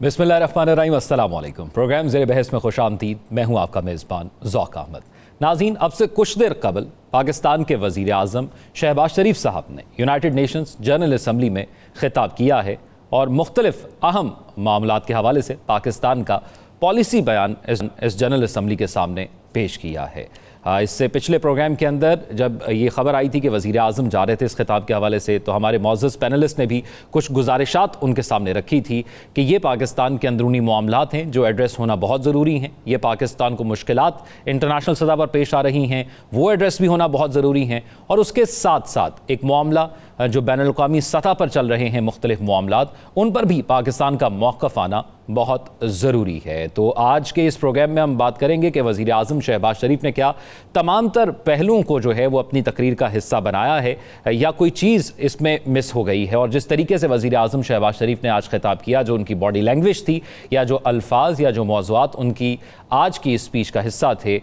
बिस्मिल्लाहिर्रहमानिर्रहीम, अस्सलाम वालेकुम। प्रोग्राम ज़ेरे बहस में खुश आमदीद। मैं हूँ आपका मेज़बान ज़ौक़ अहमद। नाज़रीन, अब से कुछ देर कबल पाकिस्तान के वज़ीर आज़म शहबाज शरीफ साहब ने यूनाइटेड नेशंस जनरल असम्बली में खिताब किया है और मुख्तलिफ अहम मामलात के हवाले से पाकिस्तान का पॉलिसी बयान इस जनरल असम्बली के सामने पेश किया है। इससे पिछले प्रोग्राम के अंदर जब ये ख़बर आई थी कि वज़ीर आज़म जा रहे थे इस खिताब के हवाले से, तो हमारे मौज़ज़ पैनलिस्ट ने भी कुछ गुजारिशात उनके सामने रखी थी कि ये पाकिस्तान के अंदरूनी मामलात हैं जो एड्रेस होना बहुत ज़रूरी हैं। ये पाकिस्तान को मुश्किलात इंटरनेशनल सतह पर पेश आ रही हैं, वो एड्रेस भी होना बहुत ज़रूरी हैं। और उसके साथ साथ एक मामला जो बैनुल-अक़वामी सतह पर चल रहे हैं मुख्तलिफ मामलात, उन पर भी पाकिस्तान का मौक़िफ़ आना बहुत ज़रूरी है। तो आज के इस प्रोग्राम में हम बात करेंगे कि वज़ीर आज़म शहबाज शरीफ ने क्या तमाम तर पहलुओं को जो है वो अपनी तकरीर का हिस्सा बनाया है या कोई चीज़ इसमें मिस हो गई है। और जिस तरीके से वज़ीर आज़म शहबाज शरीफ ने आज खिताब किया, जो उनकी बॉडी लैंग्वेज थी या जो अल्फाज या जो मौज़ूआत उनकी आज की स्पीच का हिस्सा थे,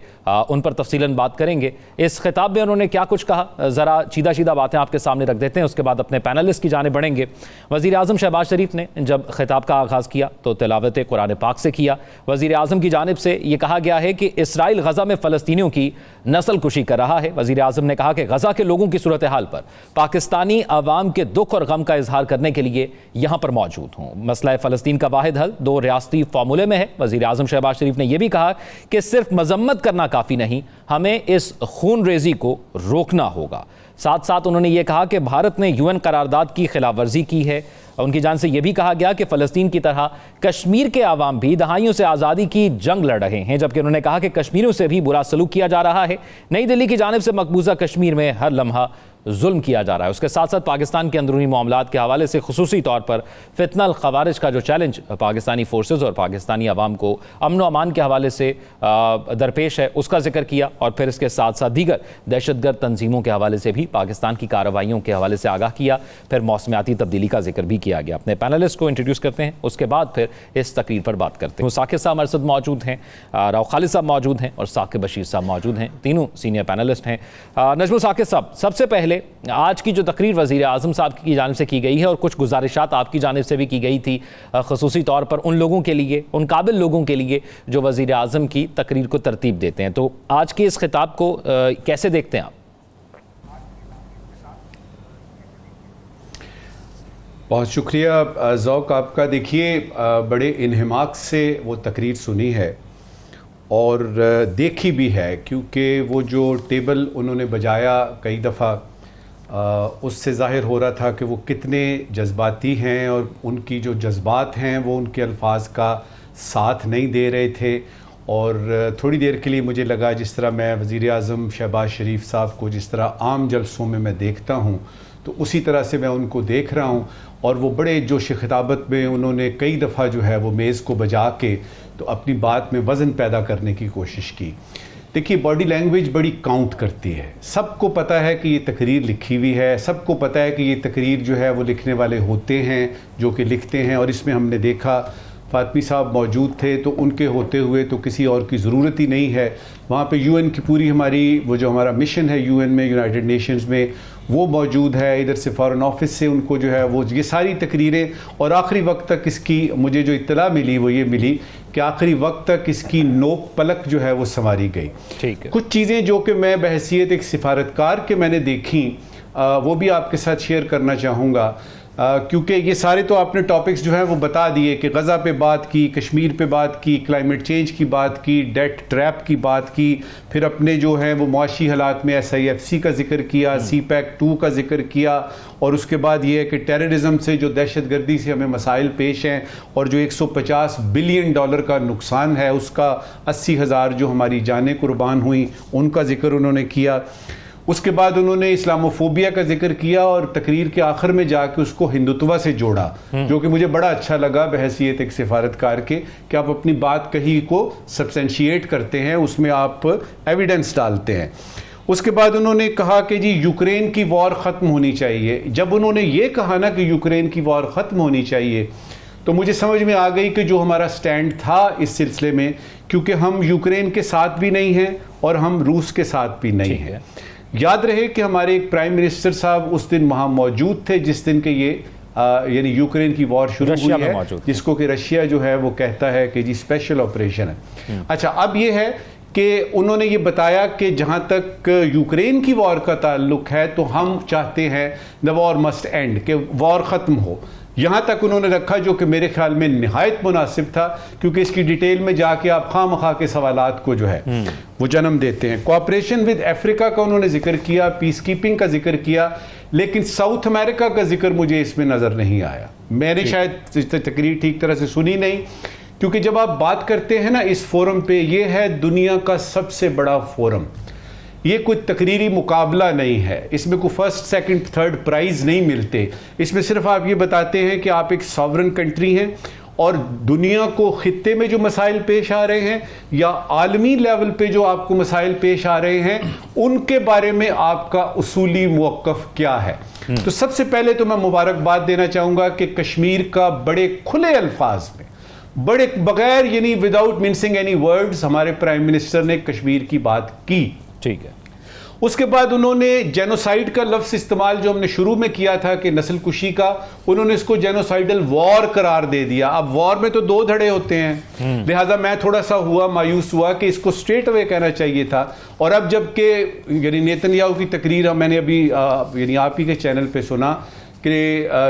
उन पर तफसीलन बात करेंगे। इस खिताब में उन्होंने क्या कुछ कहा, ज़रा सीधा सीधा बातें आपके सामने रख देते हैं, उसके बाद अपने पैनलिस्ट की जाने बढ़ेंगे। वज़ीर आज़म शहबाज शरीफ ने जब खिताब का आगाज़ किया तो तिलावत कुरान पाक से किया। वज़ीर आज़म की जानिब से ये कहा गया है कि इसराइल गज़ा में फ़लस्तीनियों की नस्ल कुशी कर रहा है। वज़ीर आज़म ने कहा कि गज़ा के लोगों की सूरत हाल पर पाकिस्तानी अवाम के दुख और गम का इजहार करने के लिए यहाँ पर मौजूद हूँ। मसला फ़लस्तीन का वाहिद हल दो रियासती फार्मूले में है। वज़ीर आज़म शहबाज शरीफ ने यह भी कहा कि सिर्फ मजम्मत करना काफ़ी नहीं, हमें इस खून रेजी को रोकना होगा। साथ साथ उन्होंने ये कहा कि भारत ने UN करारदाद की खिलाफ वर्जी की है। उनकी जान से यह भी कहा गया कि फ़लस्तीन की तरह कश्मीर के आवाम भी दहाइयों से आज़ादी की जंग लड़ रहे हैं, जबकि उन्होंने कहा कि कश्मीरियों से भी बुरा सलूक किया जा रहा है। नई दिल्ली की जानिब से मकबूजा कश्मीर में हर लम्हा जुल्म किया जा रहा है। उसके साथ साथ पाकिस्तान के अंदरूनी मामलात के हवाले से खुसूसी तौर पर फितनल खवारिज का जो चैलेंज पाकिस्तानी फोर्सेज और पाकिस्तानी अवाम को अमन व अमान के हवाले से दरपेश है, उसका जिक्र किया। और फिर इसके साथ साथ दीगर दहशतगर्द तंजीमों के हवाले से भी पाकिस्तान की कार्रवाइयों के हवाले से आगाह किया। फिर मौसमियाती तब्दीली का जिक्र भी किया गया। अपने पैनलिस्ट को इंट्रोड्यूस करते हैं, उसके बाद फिर इस तकरीर पर बात करते हैं। साकिब साहब अरसद मौजूद हैं, राव खालिद साहब मौजूद हैं और साकिब बशीर साहब मौजूद हैं। तीनों सीनियर पैनलिस्ट हैं। नजमुल साकिब साहब, सबसे पहले आज की जो तकरीर वज़ीर आज़म साहब की जानिब से की गई है और कुछ गुजारिशात आपकी जानिब से भी की गई थी, ख़ुसूसी तौर पर उन लोगों के लिए, उन काबिल लोगों के लिए जो वज़ीर आज़म की तकरीर को तरतीब देते हैं, तो आज के इस खिताब को कैसे देखते हैं आप? बहुत शुक्रिया ज़ौक़ आपका। देखिए, बड़े इन्हिमाक से वो तकरीर सुनी है और देखी भी है, क्योंकि वो जो टेबल उन्होंने बजाया कई दफ़ा, उससे ज़ाहिर हो रहा था कि वो कितने जज्बाती हैं और उनकी जो जज्बात हैं वो उनके अल्फाज का साथ नहीं दे रहे थे। और थोड़ी देर के लिए मुझे लगा, जिस तरह मैं वज़ीर आज़म शहबाज शरीफ साहब को जिस तरह आम जलसों में मैं देखता हूँ, तो उसी तरह से मैं उनको देख रहा हूँ। और वो बड़े जोश खिताबत में उन्होंने कई दफ़ा जो है वो मेज़ को बजा के तो अपनी बात में वज़न पैदा करने की कोशिश की। देखिए, बॉडी लैंग्वेज बड़ी काउंट करती है। सबको पता है कि ये तकरीर लिखी हुई है, सबको पता है कि ये तकरीर जो है वो लिखने वाले होते हैं जो कि लिखते हैं। और इसमें हमने देखा फातमी साहब मौजूद थे, तो उनके होते हुए तो किसी और की ज़रूरत ही नहीं है। वहाँ पे UN की पूरी हमारी वो जो हमारा मिशन है UN में, यूनाइटेड नेशंस में, वो मौजूद है। इधर से फ़ॉरेन ऑफिस से उनको जो है वो ये सारी तकरीरें, और आखिरी वक्त तक इसकी मुझे जो इत्तला मिली वो ये मिली कि आखिरी वक्त तक इसकी नोक पलक जो है वो संवारी गई। ठीक है। कुछ चीज़ें जो कि मैं बहैसियत एक सिफारतकार के मैंने देखी, वो भी आपके साथ शेयर करना चाहूँगा, क्योंकि ये सारे तो आपने टॉपिक्स जो हैं वो बता दिए कि गज़ा पे बात की, कश्मीर पे बात की, क्लाइमेट चेंज की बात की, डेट ट्रैप की बात की, फिर अपने जो है वो मुआशी हालात में SIFC का जिक्र किया, CPEC 2 का जिक्र किया, और उसके बाद ये है कि टेररिज्म से, जो दहशतगर्दी से हमें मसाइल पेश हैं और जो $150 बिलियन का नुकसान है, उसका 80,000 जो हमारी जानें कुर्बान हुई, उनका जिक्र उन्होंने किया। उसके बाद उन्होंने इस्लामोफोबिया का जिक्र किया और तकरीर के आखिर में जाके उसको हिंदुत्व से जोड़ा, जो कि मुझे बड़ा अच्छा लगा बहैसियत एक सिफारतकार के, कि आप अपनी बात कही को सब्सटेंशिएट करते हैं, उसमें आप एविडेंस डालते हैं। उसके बाद उन्होंने कहा कि जी यूक्रेन की वॉर ख़त्म होनी चाहिए। जब उन्होंने ये कहा ना कि यूक्रेन की वॉर ख़त्म होनी चाहिए, तो मुझे समझ में आ गई कि जो हमारा स्टैंड था इस सिलसिले में, क्योंकि हम यूक्रेन के साथ भी नहीं हैं और हम रूस के साथ भी नहीं हैं। याद रहे कि हमारे एक प्राइम मिनिस्टर साहब उस दिन वहाँ मौजूद थे जिस दिन के ये यानी यूक्रेन की वॉर शुरू रशिया हुई में है, मौजूद। जिसको कि रशिया जो है वो कहता है कि जी स्पेशल ऑपरेशन है। अच्छा, अब ये है कि उन्होंने ये बताया कि जहां तक यूक्रेन की वॉर का ताल्लुक है तो हम चाहते हैं द वॉर मस्ट एंड, कि वॉर ख़त्म हो। यहां तक उन्होंने रखा, जो कि मेरे ख्याल में निहायत मुनासिब था, क्योंकि इसकी डिटेल में जाके आप खामखा के सवालात को जो है वो जन्म देते हैं। कोऑपरेशन विद अफ्रीका का उन्होंने जिक्र किया, पीस कीपिंग का जिक्र किया, लेकिन साउथ अमेरिका का जिक्र मुझे इसमें नज़र नहीं आया। मैंने शायद तकरीर ठीक तरह से सुनी नहीं, क्योंकि जब आप बात करते हैं ना इस फोरम पे, ये है दुनिया का सबसे बड़ा फोरम, ये कोई तकरीरी मुकाबला नहीं है, इसमें कोई फर्स्ट सेकंड थर्ड प्राइज नहीं मिलते। इसमें सिर्फ आप ये बताते हैं कि आप एक सॉवरन कंट्री हैं और दुनिया को खित्ते में जो मसाइल पेश आ रहे हैं या आलमी लेवल पे जो आपको मसाइल पेश आ रहे हैं, उनके बारे में आपका उसूली मौक़िफ़ क्या है। तो सबसे पहले तो मैं मुबारकबाद देना चाहूँगा कि कश्मीर का बड़े खुले अल्फाज में, बड़े बगैर यानी विदाउट मिन्सिंग एनी वर्ड्स, हमारे प्राइम मिनिस्टर ने कश्मीर की बात की। ठीक है। उसके बाद उन्होंने जेनोसाइड का लफ्ज़ इस्तेमाल जो हमने शुरू में किया था कि नस्ल कुशी का, उन्होंने इसको जेनोसाइडल वॉर करार दे दिया। अब वॉर में तो दो धड़े होते हैं, लिहाजा मैं थोड़ा सा मायूस हुआ कि इसको स्ट्रेट अवे कहना चाहिए था। और अब जबकि यानी नेतन्याहू की तकरीर मैंने अभी यानी आप ही के चैनल पे सुना कि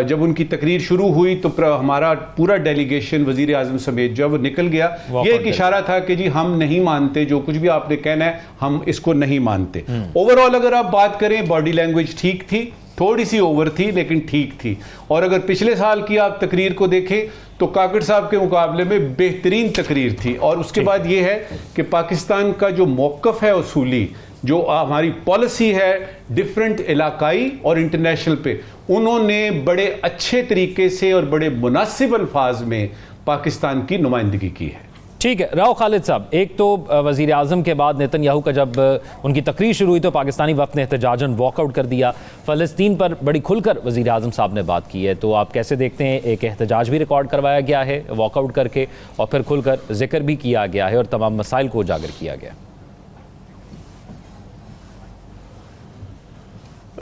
जब उनकी तकरीर शुरू हुई तो हमारा पूरा डेलीगेशन वजीर आजम समेत जब निकल गया, ये एक इशारा था कि जी हम नहीं मानते, जो कुछ भी आपने कहना है हम इसको नहीं मानते। ओवरऑल अगर आप बात करें, बॉडी लैंग्वेज ठीक थी, थोड़ी सी ओवर थी लेकिन ठीक थी। और अगर पिछले साल की आप तकरीर को देखें तो काकड़ साहब के मुकाबले में बेहतरीन तकरीर थी। और उसके बाद ये है कि पाकिस्तान का जो मौक़िफ़ है उसूली, जो हमारी पॉलिसी है डिफरेंट इलाकाई और इंटरनेशनल पे, उन्होंने बड़े अच्छे तरीके से और बड़े मुनासिब अल्फाज में पाकिस्तान की नुमाइंदगी की है। ठीक है। राव खालिद साहब, एक तो वज़ीर आज़म के बाद नेतन्याहू का जब उनकी तकरीर शुरू हुई तो पाकिस्तानी वफ़द ने एहतजाजन वॉकआउट कर दिया। फ़लस्तीन पर बड़ी खुलकर वज़ीर आज़म साहब ने बात की है, तो आप कैसे देखते हैं? एक एहतजाज भी रिकॉर्ड करवाया गया है वॉकआउट करके, और फिर खुलकर जिक्र भी किया गया है और तमाम मसाइल को उजागर किया गया।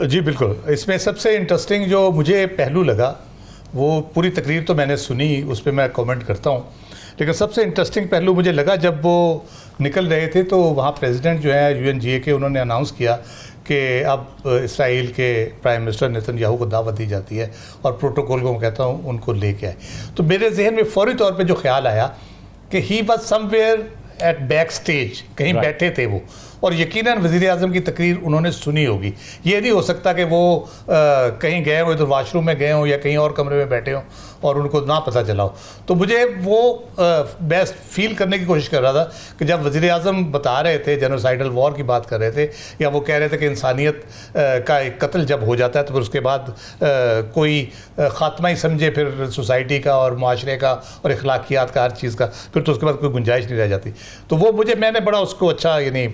जी बिल्कुल। इसमें सबसे इंटरेस्टिंग जो मुझे पहलू लगा, वो पूरी तकरीर तो मैंने सुनी, उस पर मैं कमेंट करता हूँ, लेकिन सबसे इंटरेस्टिंग पहलू मुझे लगा जब वो निकल रहे थे तो वहाँ प्रेसिडेंट जो है UNGA के, उन्होंने अनाउंस किया कि अब इसराइल के प्राइम मिनिस्टर नेतन्याहू को दावत दी जाती है और प्रोटोकॉल को मैं कहता हूँ उनको लेके आए। तो मेरे जहन में फौरी तौर पे जो ख्याल आया कि he was somewhere at back stage, कहीं बैठे थे वो, और यकीनन वज़ीर आज़म की तकरीर उन्होंने सुनी होगी। ये नहीं हो सकता कि वो कहीं गए हो, इधर वाशरूम में गए हों या कहीं और कमरे में बैठे हों और उनको ना पता चला हो। तो मुझे वो बेस्ट फील करने की कोशिश कर रहा था कि जब वज़ीर आज़म बता रहे थे, जेनोसाइडल वॉर की बात कर रहे थे, या वो कह रहे थे कि इंसानियत का एक कत्ल जब हो जाता है तो फिर उसके बाद कोई ख़ात्मा ही समझे फिर सोसाइटी का और माशरे का और अखलाकियात का, हर चीज़ का, फिर तो उसके बाद कोई गुंजाइश नहीं रह जाती। तो वो मैंने बड़ा उसको अच्छा, यानी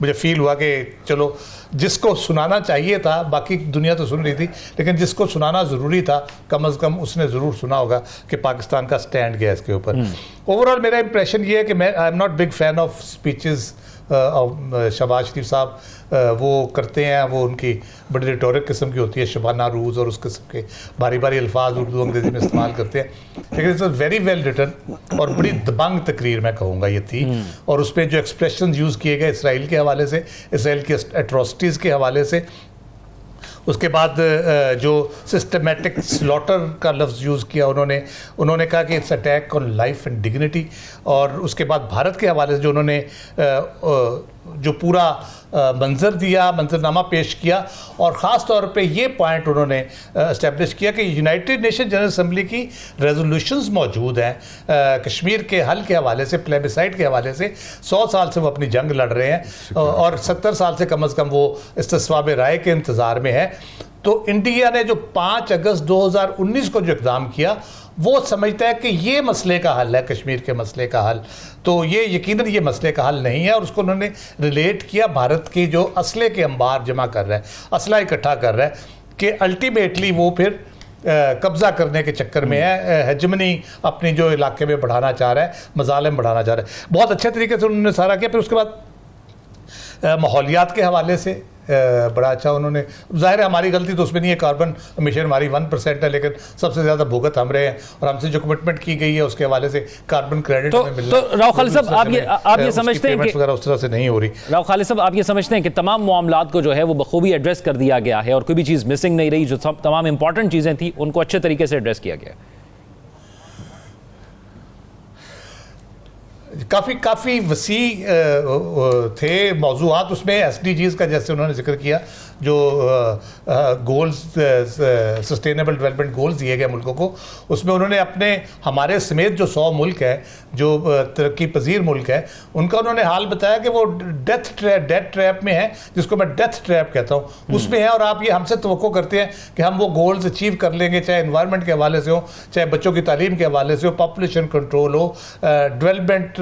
मुझे फील हुआ कि चलो जिसको सुनाना चाहिए था, बाकी दुनिया तो सुन रही थी, लेकिन जिसको सुनाना ज़रूरी था कम अज़ कम उसने ज़रूर सुना होगा कि पाकिस्तान का स्टैंड क्या है इसके ऊपर। ओवरऑल मेरा इंप्रेशन ये है कि मैं I am not big fan of speeches Shahbaz Sharif साहब वो करते हैं, वो उनकी बड़ी रिटोरिक किस्म की होती है, शबाना रूज़ और उस किस्म के भारी भारी अल्फाज उर्दू अंग्रेज़ी में इस्तेमाल करते हैं, लेकिन इट्स वेरी वेल रिटन और बड़ी दबंग तकरीर मैं कहूँगा ये थी। और उस पर जो एक्सप्रेशन यूज़ किए गए इसराइल के हवाले से, इसराइल की एट्रोसिटीज़ के हवाले से, उसके बाद जो सिस्टमेटिक स्लॉटर का लफ्ज़ यूज़ किया उन्होंने कहा कि it's attack on life and dignity, और उसके बाद भारत के हवाले से जो उन्होंने जो पूरा मंजर दिया, मंजरनामा पेश किया, और ख़ास तौर पे ये पॉइंट उन्होंने इस्टेब्लिश किया कि यूनाइटेड नेशन जनरल असम्बली की रेजोल्यूशंस मौजूद हैं कश्मीर के हल के हवाले से, प्लेबिसाइड के हवाले से। 100 साल से वो अपनी जंग लड़ रहे हैं और 70 साल से कम अज़ कम वो इस्तिस्वाब राय के इंतज़ार में है। तो इंडिया ने जो 5 अगस्त 2019 को जो इक़दाम किया, वो समझता है कि ये मसले का हल है, कश्मीर के मसले का हल। तो ये यकीनन ये मसले का हल नहीं है, और उसको उन्होंने रिलेट किया भारत की जो असले के अंबार जमा कर रहा है, असला इकट्ठा कर रहा है, कि अल्टीमेटली वो फिर कब्ज़ा करने के चक्कर में है, हेजमनी अपनी जो इलाके में बढ़ाना चाह रहा है, मजालिम बढ़ाना चाह रहा है। बहुत अच्छे तरीके से उन्होंने सारा किया। फिर उसके बाद माहौलियात के हवाले से बड़ा अच्छा उन्होंने, जाहिर है हमारी गलती तो उसमें नहीं है, कार्बन एमिशन हमारी 1% है, लेकिन सबसे ज़्यादा भुगत हम रहे हैं और हमसे जो कमिटमेंट की गई है उसके हवाले से कार्बन क्रेडिट हमें मिल रहा है। तो राव खालिद साहब आप ये समझते हैं कि उस तरह से नहीं हो रही। राव खालिद साहब आप ये समझते हैं कि तमाम मामलात को जो है वो बखूबी एड्रेस कर दिया गया है और कोई भी चीज़ मिसिंग नहीं रही, जो तमाम इंपॉर्टेंट चीज़ें थी उनको अच्छे तरीके से एड्रेस किया गया? काफ़ी वसी थे मौज़ूआत उसमें। SDGs का जैसे उन्होंने जिक्र किया, जो गोल्स सस्टेनेबल डेवलपमेंट गोल्स दिए गए मुल्कों को, उसमें उन्होंने अपने हमारे समेत जो 100 मुल्क है जो तरक्की पजीर मुल्क है उनका उन्होंने हाल बताया कि वो डेथ ट्रैप में है, जिसको मैं डेथ ट्रैप कहता हूँ, उसमें है। और आप ये हमसे तवक्को करते हैं कि हम वो गोल्स अचीव कर लेंगे, चाहे एनवायरनमेंट के हवाले से हो, चाहे बच्चों की तालीम के हवाले से हो, पॉपुलेशन कंट्रोल हो, डेवलपमेंट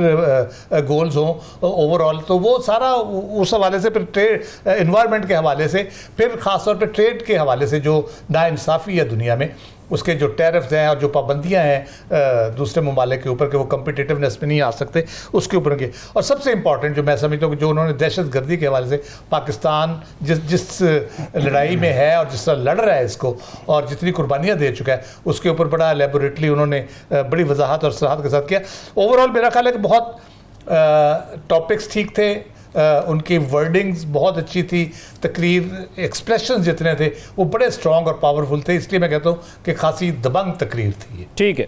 गोल्स हो ओवरऑल। तो वो सारा उस हवाले से, फिर ट्रेड एनवायरनमेंट के हवाले से, फिर ख़ासतौर पे ट्रेड के हवाले से जो नाइंसाफ़ी है दुनिया में, उसके जो टैरिफ्स हैं और जो पाबंदियां हैं दूसरे ममालिक के ऊपर कि वो कम्पिटिटिवनेस में नहीं आ सकते, उसके ऊपर के। और सबसे इंपॉर्टेंट जो मैं समझता हूँ कि जो उन्होंने दहशत गर्दी के हवाले से पाकिस्तान जिस लड़ाई में है और जिस तरह लड़ रहा है इसको और जितनी कुर्बानियाँ दे चुका है, उसके ऊपर बड़ा एलेबोरेटली उन्होंने बड़ी वजाहत और सराहत के साथ किया। ओवरऑल मेरा ख्याल है कि बहुत टॉपिक्स ठीक थे, उनकी वर्डिंग्स बहुत अच्छी थी, तकरीर एक्सप्रेशंस जितने थे वो बड़े स्ट्रॉन्ग और पावरफुल थे, इसलिए मैं कहता हूँ कि खासी दबंग तकरीर थी। ठीक है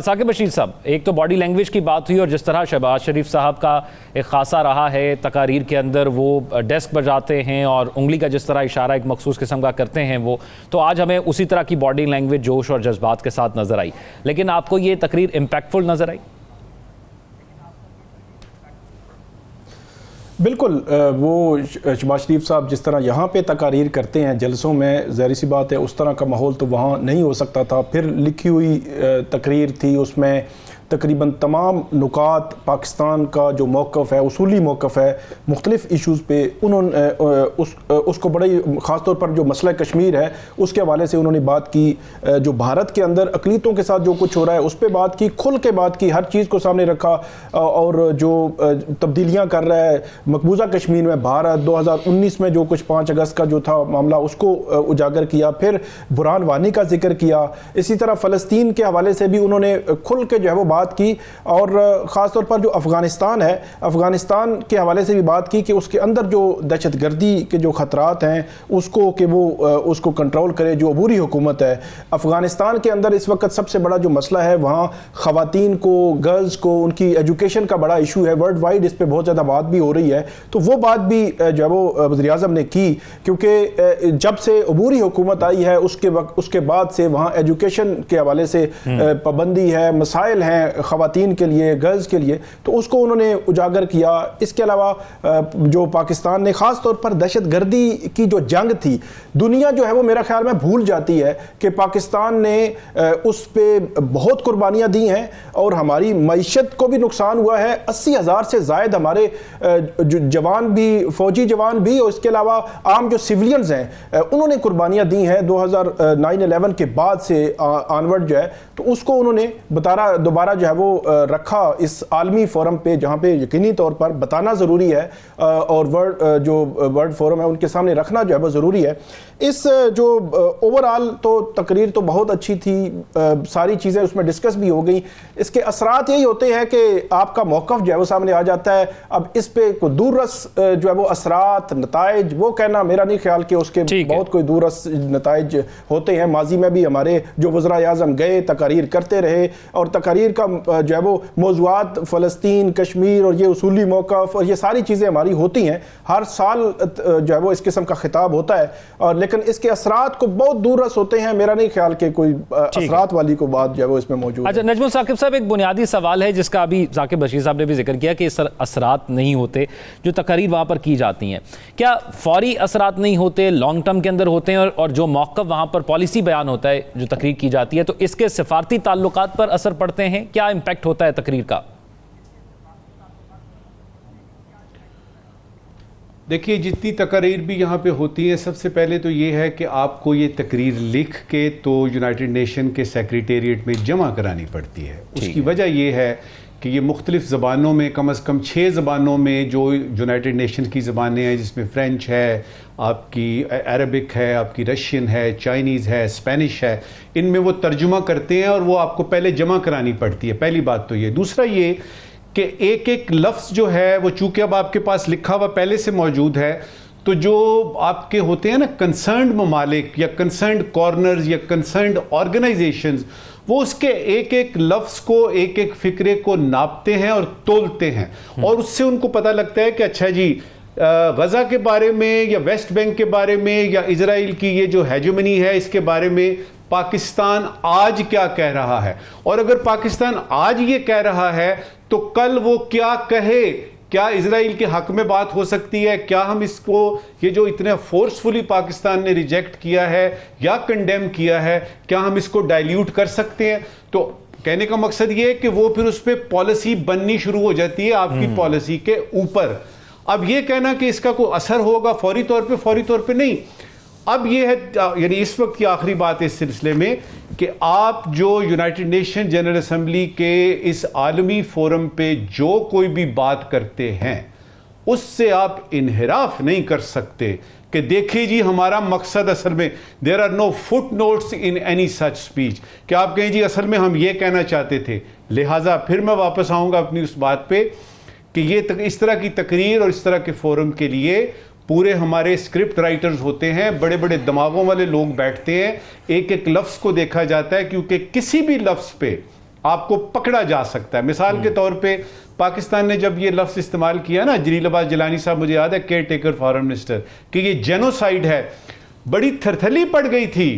साकिब बशीर साहब, एक तो बॉडी लैंग्वेज की बात हुई और जिस तरह शहबाज शरीफ साहब का एक खासा रहा है तकारीर के अंदर, वो डेस्क बजाते हैं और उंगली का जिस तरह इशारा एक मखसूस किस्म का करते हैं वो, तो आज हमें उसी तरह की बॉडी लैंग्वेज जोश और जज्बात के साथ नज़र आई। लेकिन आपको ये तकरीर इम्पैक्टफुल नज़र आई? बिल्कुल, वो शहबाज शरीफ साहब जिस तरह यहाँ पे तकारीर करते हैं जलसों में, ज़ाहिर सी बात है उस तरह का माहौल तो वहाँ नहीं हो सकता था। फिर लिखी हुई तकरीर थी, उसमें तकरीबन तमाम नुकात पाकिस्तान का जो मौक़िफ़ है, उसूली मौक़िफ़ है मुख्तलिफ़ इशूज़ पे, उन्होंने उसको बड़े ख़ास तौर पर जो मसला कश्मीर है उसके हवाले से उन्होंने बात की, जो भारत के अंदर अक़लियतों के साथ जो कुछ हो रहा है उस पर बात की, खुल के बात की, हर चीज़ को सामने रखा। और जो तब्दीलियाँ कर रहा है मकबूजा कश्मीर में, भारत 2019 में जो कुछ 5 अगस्त का जो था मामला उसको उजागर किया, फिर बुरहान वानी का जिक्र किया। इसी तरह फ़लस्तीन के हवाले से भी उन्होंने खुल के जो है वो बात की, और ख़ास तौर पर जो अफ़गानिस्तान है, अफ़गानिस्तान के हवाले से भी बात की कि उसके अंदर जो दहशतगर्दी के जो ख़तरात हैं उसको कि वो उसको कंट्रोल करे, जो अबूरी हुकूमत है। अफ़गानिस्तान के अंदर इस वक्त सबसे बड़ा जो मसला है वहाँ ख़वातीन को, गर्ल्स को, उनकी एजुकेशन का बड़ा इशू है, वर्ल्ड वाइड इस पर बहुत ज़्यादा बात भी हो रही है। तो वो बात भी जो है वो वज़ीर आज़म ने की, क्योंकि जब से अबूरी हुकूमत आई है उसके बाद से वहाँ एजुकेशन के हवाले से पाबंदी है, मसाइल हैं ख़वातीन के लिए, गर्ल्स के लिए, तो उसको उन्होंने उजागर किया। इसके अलावा जो पाकिस्तान ने ख़ास तौर पर दहशतगर्दी की जो जंग थी, दुनिया जो है वो मेरा ख्याल में भूल जाती है कि पाकिस्तान ने उस पर बहुत कुर्बानियाँ दी हैं और हमारी मईशत को भी नुकसान हुआ है। 80,000 से ज़ायद हमारे जवान भी, फ़ौजी जवान भी, और इसके अलावा आम जो सिविलियंस हैं उन्होंने कुर्बानियाँ दी हैं 2009-11 के बाद से ऑनवर्ड जो है। तो उसको उन्होंने दोबारा जो है वो रखा इस आलमी फोरम पे, जहाँ पे यकीनी तौर पर बताना ज़रूरी है और वर्ल्ड फोरम है उनके सामने रखना जो है वो ज़रूरी है। इस जो ओवरऑल तो तकरीर तो बहुत अच्छी थी, सारी चीज़ें उसमें डिस्कस भी हो गई। इसके असरात यही होते हैं कि आपका मौक़िफ़ जो है वो सामने आ जाता है। अब इस पे कोई दूररस जो है वो असरात, नताइज वो कहना मेरा नहीं ख्याल कि उसके बहुत कोई दूररस नताइज होते हैं। माजी में भी हमारे जो वज़राए आज़म गए, तकारीर करते रहे, और तकारीर का जो है वो मौज़ूआत फ़लस्तीन, कश्मीर और ये उसूली मौक़िफ़ और ये सारी चीज़ें हमारी होती हैं। हर साल जो है वो इस किस्म का खिताब होता है, और लेकिन इसके असरात को बहुत दूररस होते हैं। मेरा नहीं ख्याल कि कोई असरात वाली को बात जो है वो इसमें मौजूद है। अच्छा नजमुल साकिब साहब, एक बुनियादी सवाल है जिसका अभी साकिब बशीर साहब ने भी जिक्र किया कि इस असरात नहीं होते जो तकारीर वहाँ पर की जाती हैं। क्या फौरी असरात नहीं होते, लॉन्ग टर्म के अंदर होते हैं? और जो मौक़िफ़ वहाँ पर पॉलिसी बयान होता है, जो तकरीर की जाती है, तो इसके सिफारती ताल्लुकात पर असर पड़ते हैं? क्या इम्पैक्ट होता है तकरीर का? देखिए, जितनी तकरीर भी यहाँ पे होती है, सबसे पहले तो ये है कि आपको ये तकरीर लिख के तो यूनाइटेड नेशन के सेक्रेटेरिएट में जमा करानी पड़ती है। उसकी वजह ये है कि ये मुख्तलिफ़ ज़बानों में कम अज़ कम 6 ज़बानों में जो यूनाइटेड नेशन की ज़बानें हैं, जिसमें फ़्रेंच है, आपकी अरबिक है, आपकी रशियन है, चाइनीज़ है, स्पेनिश है, इनमें वो तर्जुमा करते हैं और वो आपको पहले जमा करानी पड़ती है। पहली बात तो ये। दूसरा ये कि एक एक लफ्ज़ जो है वो चूँकि अब आपके पास लिखा हुआ पहले से मौजूद है, तो जो आपके होते हैं ना कंसर्न्ड ममालिक या कंसर्न्ड कॉर्नर्स या कंसर्न्ड ऑर्गेनाइजेशंस, वो उसके एक एक लफ्ज़ को, एक एक फ़िक्रे को नापते हैं और तोलते हैं, और उससे उनको पता लगता है कि अच्छा जी गज़ा के बारे में या वेस्ट बैंक के बारे में या इजराइल की ये जो हेजेमनी है इसके बारे में पाकिस्तान आज क्या कह रहा है। और अगर पाकिस्तान आज ये कह रहा है तो कल वो क्या कहे, क्या इजराइल के हक में बात हो सकती है, क्या हम इसको, ये जो इतने फोर्सफुली पाकिस्तान ने रिजेक्ट किया है या कंडेम किया है, क्या हम इसको डाइल्यूट कर सकते हैं। तो कहने का मकसद ये है कि वो फिर उस पर पॉलिसी बननी शुरू हो जाती है आपकी पॉलिसी के ऊपर। अब ये कहना कि इसका कोई असर होगा फौरी तौर पे नहीं। अब ये है, यानी इस वक्त की आखिरी बात इस सिलसिले में कि आप जो यूनाइटेड नेशन जनरल असेंबली के इस आलमी फोरम पे जो कोई भी बात करते हैं उससे आप इन्हिराफ नहीं कर सकते कि देखिए जी हमारा मकसद असल में, there are no footnotes in any such speech, कि आप कहें जी असल में हम ये कहना चाहते थे। लिहाजा फिर मैं वापस आऊँगा अपनी उस बात पे कि ये इस तरह की तकरीर और इस तरह के फोरम के लिए पूरे हमारे स्क्रिप्ट राइटर्स होते हैं, बड़े बड़े दिमागों वाले लोग बैठते हैं, एक एक लफ्ज़ को देखा जाता है, क्योंकि किसी भी लफ्ज़ पे आपको पकड़ा जा सकता है। मिसाल के तौर पे पाकिस्तान ने जब ये लफ्ज़ इस्तेमाल किया ना, जलील अब्बास जिलानी साहब, मुझे याद है, केयर टेकर फॉरेन मिनिस्टर, कि ये जेनोसाइड है, बड़ी थरथली पड़ गई थी।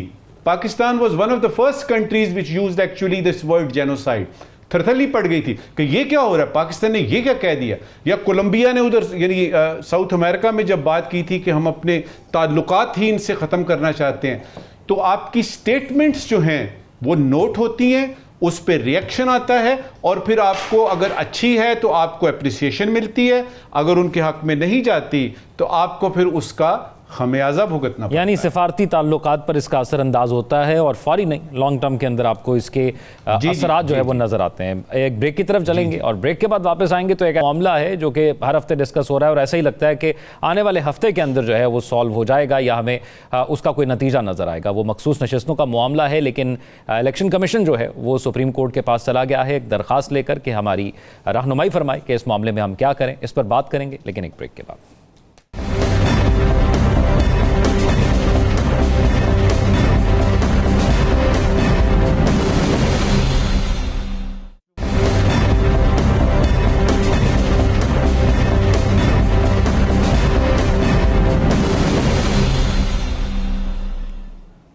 Pakistan was one of the first countries which used actually this word genocide. थरथली पड़ गई थी कि ये क्या हो रहा है, पाकिस्तान ने ये क्या कह दिया। या कोलंबिया ने उधर यानी साउथ अमेरिका में जब बात की थी कि हम अपने ताल्लुकात ही इनसे ख़त्म करना चाहते हैं, तो आपकी स्टेटमेंट्स जो हैं वो नोट होती हैं, उस पर रिएक्शन आता है, और फिर आपको अगर अच्छी है तो आपको एप्रिसिएशन मिलती है, अगर उनके हक में नहीं जाती तो आपको फिर उसका खमियाजा भुगतना पड़ता है। यानी सिफारती ताल्लुकात पर इसका असरअंदाज होता है और फौरी नहीं, लॉन्ग टर्म के अंदर आपको इसके असरात जो है वो नजर आते हैं। एक ब्रेक की तरफ चलेंगे और ब्रेक के बाद वापस आएंगे तो एक मामला है जो कि हर हफ्ते डिस्कस हो रहा है और ऐसा ही लगता है कि आने वाले हफ्ते के अंदर जो है वो सॉल्व हो जाएगा या हमें उसका कोई नतीजा नजर आएगा। वो मखसूस नशिस्तों का मामला है, लेकिन इलेक्शन कमीशन जो है वो सुप्रीम कोर्ट के पास चला गया है एक दरख्वास्त लेकर कि हमारी रहनुमाई फरमाए कि इस मामले में हम क्या करें। इस पर बात करेंगे, लेकिन एक ब्रेक के बाद।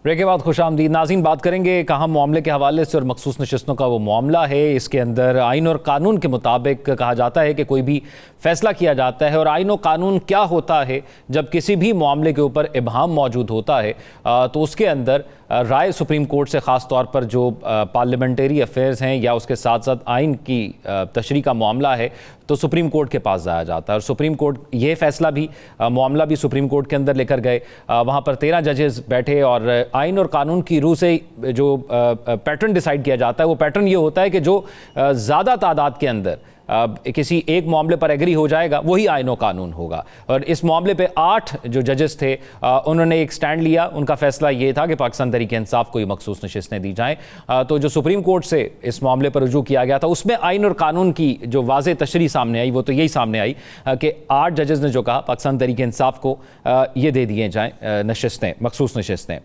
ब्रेक के बाद खुशामदीद नाज़रीन। बात करेंगे कहाँ मामले के हवाले से और मखसूस नशिस्तों का वो मामला है। इसके अंदर आइन और कानून के मुताबिक कहा जाता है कि कोई भी फैसला किया जाता है, और आइन और कानून क्या होता है जब किसी भी मामले के ऊपर इबहाम मौजूद होता है तो उसके अंदर राय सुप्रीम कोर्ट से ख़ास तौर पर जो पार्लियामेंट्री अफेयर्स हैं या उसके साथ साथ आइन की तशरीह का मामला है तो सुप्रीम कोर्ट के पास जाया जाता है। और सुप्रीम कोर्ट ये फैसला भी मामला भी सुप्रीम कोर्ट के अंदर लेकर गए। वहाँ पर 13 जजेस बैठे और आइन और कानून की रूह से जो पैटर्न डिसाइड किया जाता है वो पैटर्न ये होता है कि जो ज़्यादा तादाद के अंदर किसी एक मामले पर एग्री हो जाएगा वही आइन और कानून होगा। और इस मामले पे 8 जो जजेस थे उन्होंने एक स्टैंड लिया। उनका फैसला ये था कि पाकिस्तान तहरीक इंसाफ को ही मखसूस नशिस्तें दी जाएं। तो जो सुप्रीम कोर्ट से इस मामले पर रुजू किया गया था उसमें आइन और कानून की जो वाज़े तशरीह सामने आई वो तो यही सामने आई कि 8 जजेस ने जो कहा पाकिस्तान तहरीक इंसाफ को ये दे दिए जाएँ नशिस्तें, मखसूस नशिस्तें।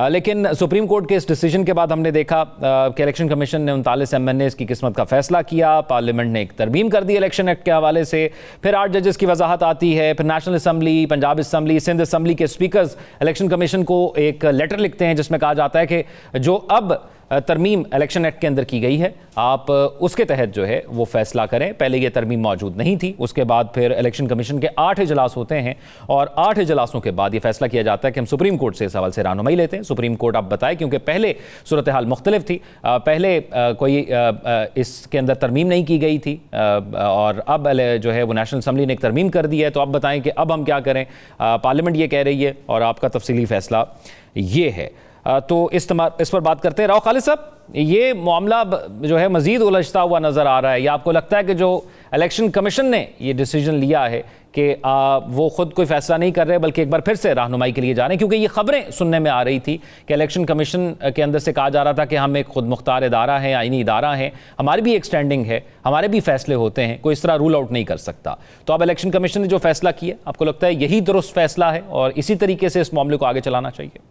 लेकिन सुप्रीम कोर्ट के इस डिसीजन के बाद हमने देखा कि इलेक्शन कमीशन ने 39 MNAs की किस्मत का फैसला किया। पार्लियामेंट ने एक तरमीम कर दी इलेक्शन एक्ट के हवाले से। फिर 8 जजेस की वजाहत आती है। फिर national assembly, Punjab assembly, Sindh assembly के स्पीकर्स इलेक्शन कमीशन को एक लेटर लिखते हैं जिसमें कहा जाता है कि जो अब तरमीम इलेक्शन एक्ट के अंदर की गई है आप उसके तहत जो है वो फैसला करें। पहले ये तरमीम मौजूद नहीं थी। उसके बाद फिर इलेक्शन कमीशन के 8 इजलास होते हैं और 8 इजलासों के बाद ये फैसला किया जाता है कि हम सुप्रीम कोर्ट से इस सवाल से रहनुमाई लेते हैं। सुप्रीम कोर्ट आप बताए, क्योंकि पहले सूरत हाल मुख्तलिफ थी, पहले कोई इसके अंदर तरमीम नहीं की गई थी और अब जो है वो नेशनल असम्बली ने एक तरमीम कर दी है। तो आप बताएं कि अब हम क्या करें। पार्लियामेंट ये कह रही है और आपका तफसीली फैसला ये है। तो इस पर बात करते हैं। राव खालिद साहब, ये मामला जो है मज़ीद उलझता हुआ नज़र आ रहा है, या आपको लगता है कि जो इलेक्शन कमीशन ने ये डिसीजन लिया है कि वो ख़ुद कोई फ़ैसला नहीं कर रहे बल्कि एक बार फिर से रहनुमाई के लिए जा रहे हैं? क्योंकि ये ख़बरें सुनने में आ रही थी कि इलेक्शन कमीशन के अंदर से कहा जा रहा था कि हम एक खुद मुख्तार इदारा है, आईनी इदारा है, हमारी भी एक स्टैंडिंग है, हमारे भी फैसले होते हैं, कोई इस तरह रूल आउट नहीं कर सकता। तो अब इलेक्शन कमीशन ने जो फैसला किया, आपको लगता है यही दुरुस्त फैसला है और इसी तरीके से इस मामले को आगे चलाना चाहिए?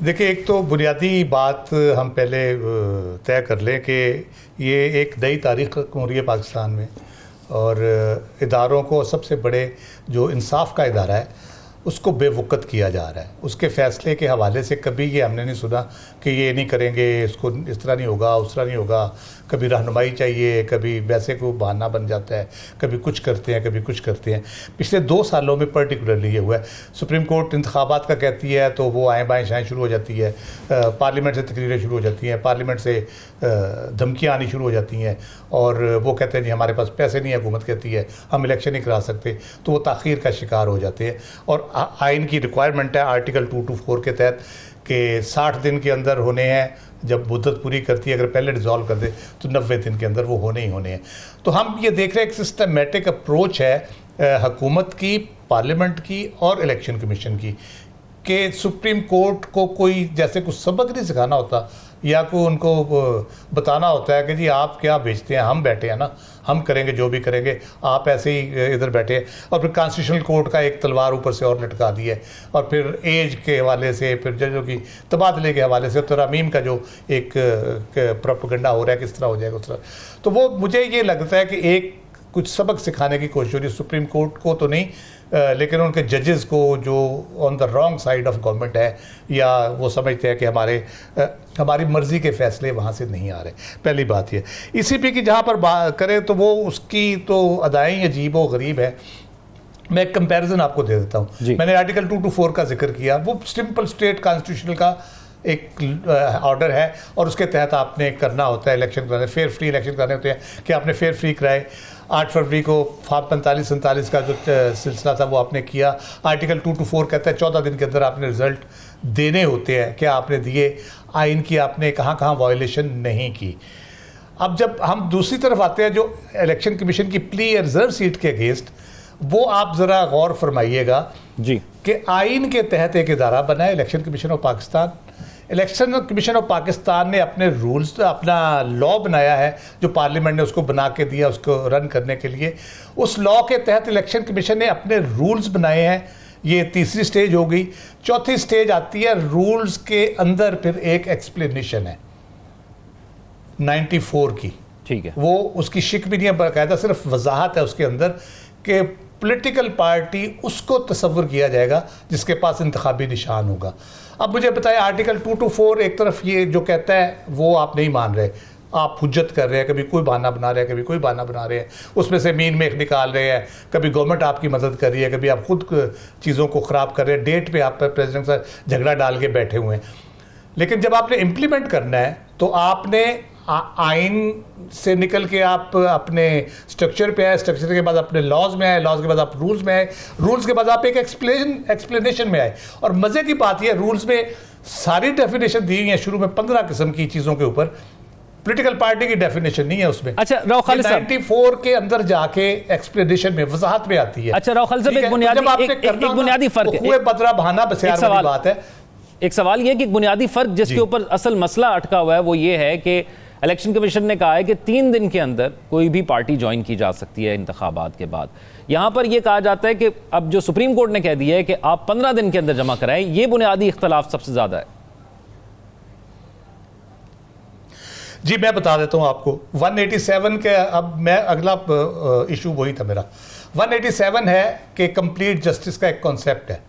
देखिए, एक तो बुनियादी बात हम पहले तय कर लें कि ये एक नई तारीख हो रही है पाकिस्तान में, और इदारों को, सबसे बड़े जो इंसाफ का इदारा है उसको बेवकूफ़ किया जा रहा है। उसके फ़ैसले के हवाले से कभी ये हमने नहीं सुना कि ये नहीं करेंगे, इसको इस तरह नहीं होगा, उस तरह नहीं होगा। कभी रहनुमाई चाहिए, कभी वैसे को बहाना बन जाता है, कभी कुछ करते हैं, कभी कुछ करते हैं। पिछले 2 सालों में पर्टिकुलरली ये हुआ है। सुप्रीम कोर्ट इंतखाबात का कहती है तो वो आएँ बाएँ शाएँ शुरू हो जाती है, पार्लियामेंट से तकरीरें शुरू हो जाती हैं, पार्लियामेंट से धमकियाँ आनी शुरू हो जाती हैं, और वो कहते हैं जी हमारे पास पैसे नहीं है, हुकूमत कहती है हम इलेक्शन नहीं करा सकते, तो वो ताख़ीर का शिकार हो जाते हैं। और आइन की रिक्वायरमेंट है आर्टिकल 224 के तहत कि 60 दिन के अंदर होने हैं, जब मुद्दत पूरी करती है, अगर पहले डिज़ोल्व कर दे तो 90 दिन के अंदर वो होने ही होने हैं। तो हम ये देख रहे हैं एक सिस्टमेटिक अप्रोच है हुकूमत की, पार्लियामेंट की और इलेक्शन कमीशन की, कि सुप्रीम कोर्ट को कोई जैसे कुछ सबक नहीं सिखाना होता या कोई उनको बताना होता है कि जी आप क्या बेचते हैं, हम बैठे हैं ना, हम करेंगे जो भी करेंगे, आप ऐसे ही इधर बैठे हैं। और फिर कॉन्स्टिट्यूशनल कोर्ट का एक तलवार ऊपर से और लटका दी है, और फिर एज के हवाले से, फिर जजों की तबादले के हवाले से, तरमीम का जो एक प्रोपेगेंडा हो रहा है किस तरह हो जाएगा उस तरह। तो वो मुझे ये लगता है कि एक कुछ सबक सिखाने की कोशिश हो रही है सुप्रीम कोर्ट को तो नहीं, लेकिन उनके जजेस को जो on the wrong side of government है, या वो समझते हैं कि हमारी मर्ज़ी के फ़ैसले वहाँ से नहीं आ रहे। पहली बात ये। इसी पे कि जहाँ पर बात करें तो वो उसकी तो अदाएँ अजीब व गरीब है। मैं एक कंपैरिजन आपको दे देता हूँ। मैंने आर्टिकल 224 का जिक्र किया, वो सिंपल स्टेट कॉन्स्टिट्यूशनल का एक ऑर्डर है, और उसके तहत आपने करना होता है इलेक्शन कराने, फेयर फ्री इलेक्शन कराने होते हैं कि आपने फेयर फ्री कराए। 8 फरवरी को 45-47 का जो सिलसिला था वो आपने किया। आर्टिकल 224 कहता है 14 दिन के अंदर आपने रिजल्ट देने होते हैं, क्या आपने दिए, आइन की आपने कहाँ कहाँ वायलेशन नहीं की। अब जब हम दूसरी तरफ आते हैं जो इलेक्शन कमीशन की प्ली रिजर्व सीट के अगेंस्ट, वो आप ज़रा गौर फरमाइएगा जी कि आइन के तहत एक इदारा बना है election commission of Pakistan. Election commission of Pakistan ने अपने रूल्स, अपना लॉ बनाया है जो पार्लियामेंट ने उसको बना के दिया उसको रन करने के लिए। उस लॉ के तहत इलेक्शन कमीशन ने अपने रूल्स बनाए हैं। ये तीसरी स्टेज हो गई। चौथी स्टेज आती है रूल्स के अंदर फिर एक एक्सप्लेनेशन है 94 की, ठीक है, वो उसकी शिक भी नहीं है, बाकायदा सिर्फ वजाहत है उसके अंदर कि पॉलिटिकल पार्टी उसको तस्वर किया जाएगा जिसके पास इंतखाबी निशान होगा। अब मुझे बताएं, आर्टिकल 224 एक तरफ ये जो कहता है वो आप नहीं मान रहे, आप हुज्जत कर रहे हैं, कभी कोई बहाना बना रहे हैं, कभी कोई बहाना बना रहे हैं, उसमें से मीन मेख निकाल रहे हैं, कभी गवर्नमेंट आपकी मदद कर रही है, कभी आप खुद चीज़ों को ख़राब कर रहे हैं, डेट पे आप प्रेसिडेंट से झगड़ा डाल के बैठे हुए हैं। लेकिन जब आपने इम्प्लीमेंट करना है तो आपने आइन से निकल के आप अपने स्ट्रक्चर पे आए, स्ट्रक्चर के बाद अपने लॉज में आए, लॉज के बाद आप रूल्स में आए, रूल्स के बाद आप एक एक्सप्लेनेशन में आए। और मज़े की बात यह, रूल्स में सारी डेफिनेशन दी गई है, शुरू में 15 किस्म की चीज़ों के ऊपर, पॉलिटिकल पार्टी की डेफिनेशन नहीं है उसमें। अच्छा राव खालिद साहब, 94 के अंदर जाके एक्सप्लेनेशन में वजाहत में आती है। अच्छा राव खालिद साहब, एक बुनियादी फर्क है, बदरा बहाना बसियार वाली बात है। एक सवाल ये कि बुनियादी फर्क जिसके ऊपर असल मसला अटका हुआ है वो ये है कि इलेक्शन कमीशन ने कहा है कि 3 दिन के अंदर कोई भी पार्टी ज्वाइन की जा सकती है इंतखाबात के बाद। यहाँ पर यह कहा जाता है कि अब जो सुप्रीम कोर्ट ने कह दिया है कि आप 15 दिन के अंदर जमा कराएं, ये बुनियादी इख्तलाफ सबसे ज्यादा है। जी मैं बता देता हूँ आपको 187 के, अब मैं अगला इशू वही था मेरा। 187 है कि कंप्लीट जस्टिस का एक कॉन्सेप्ट है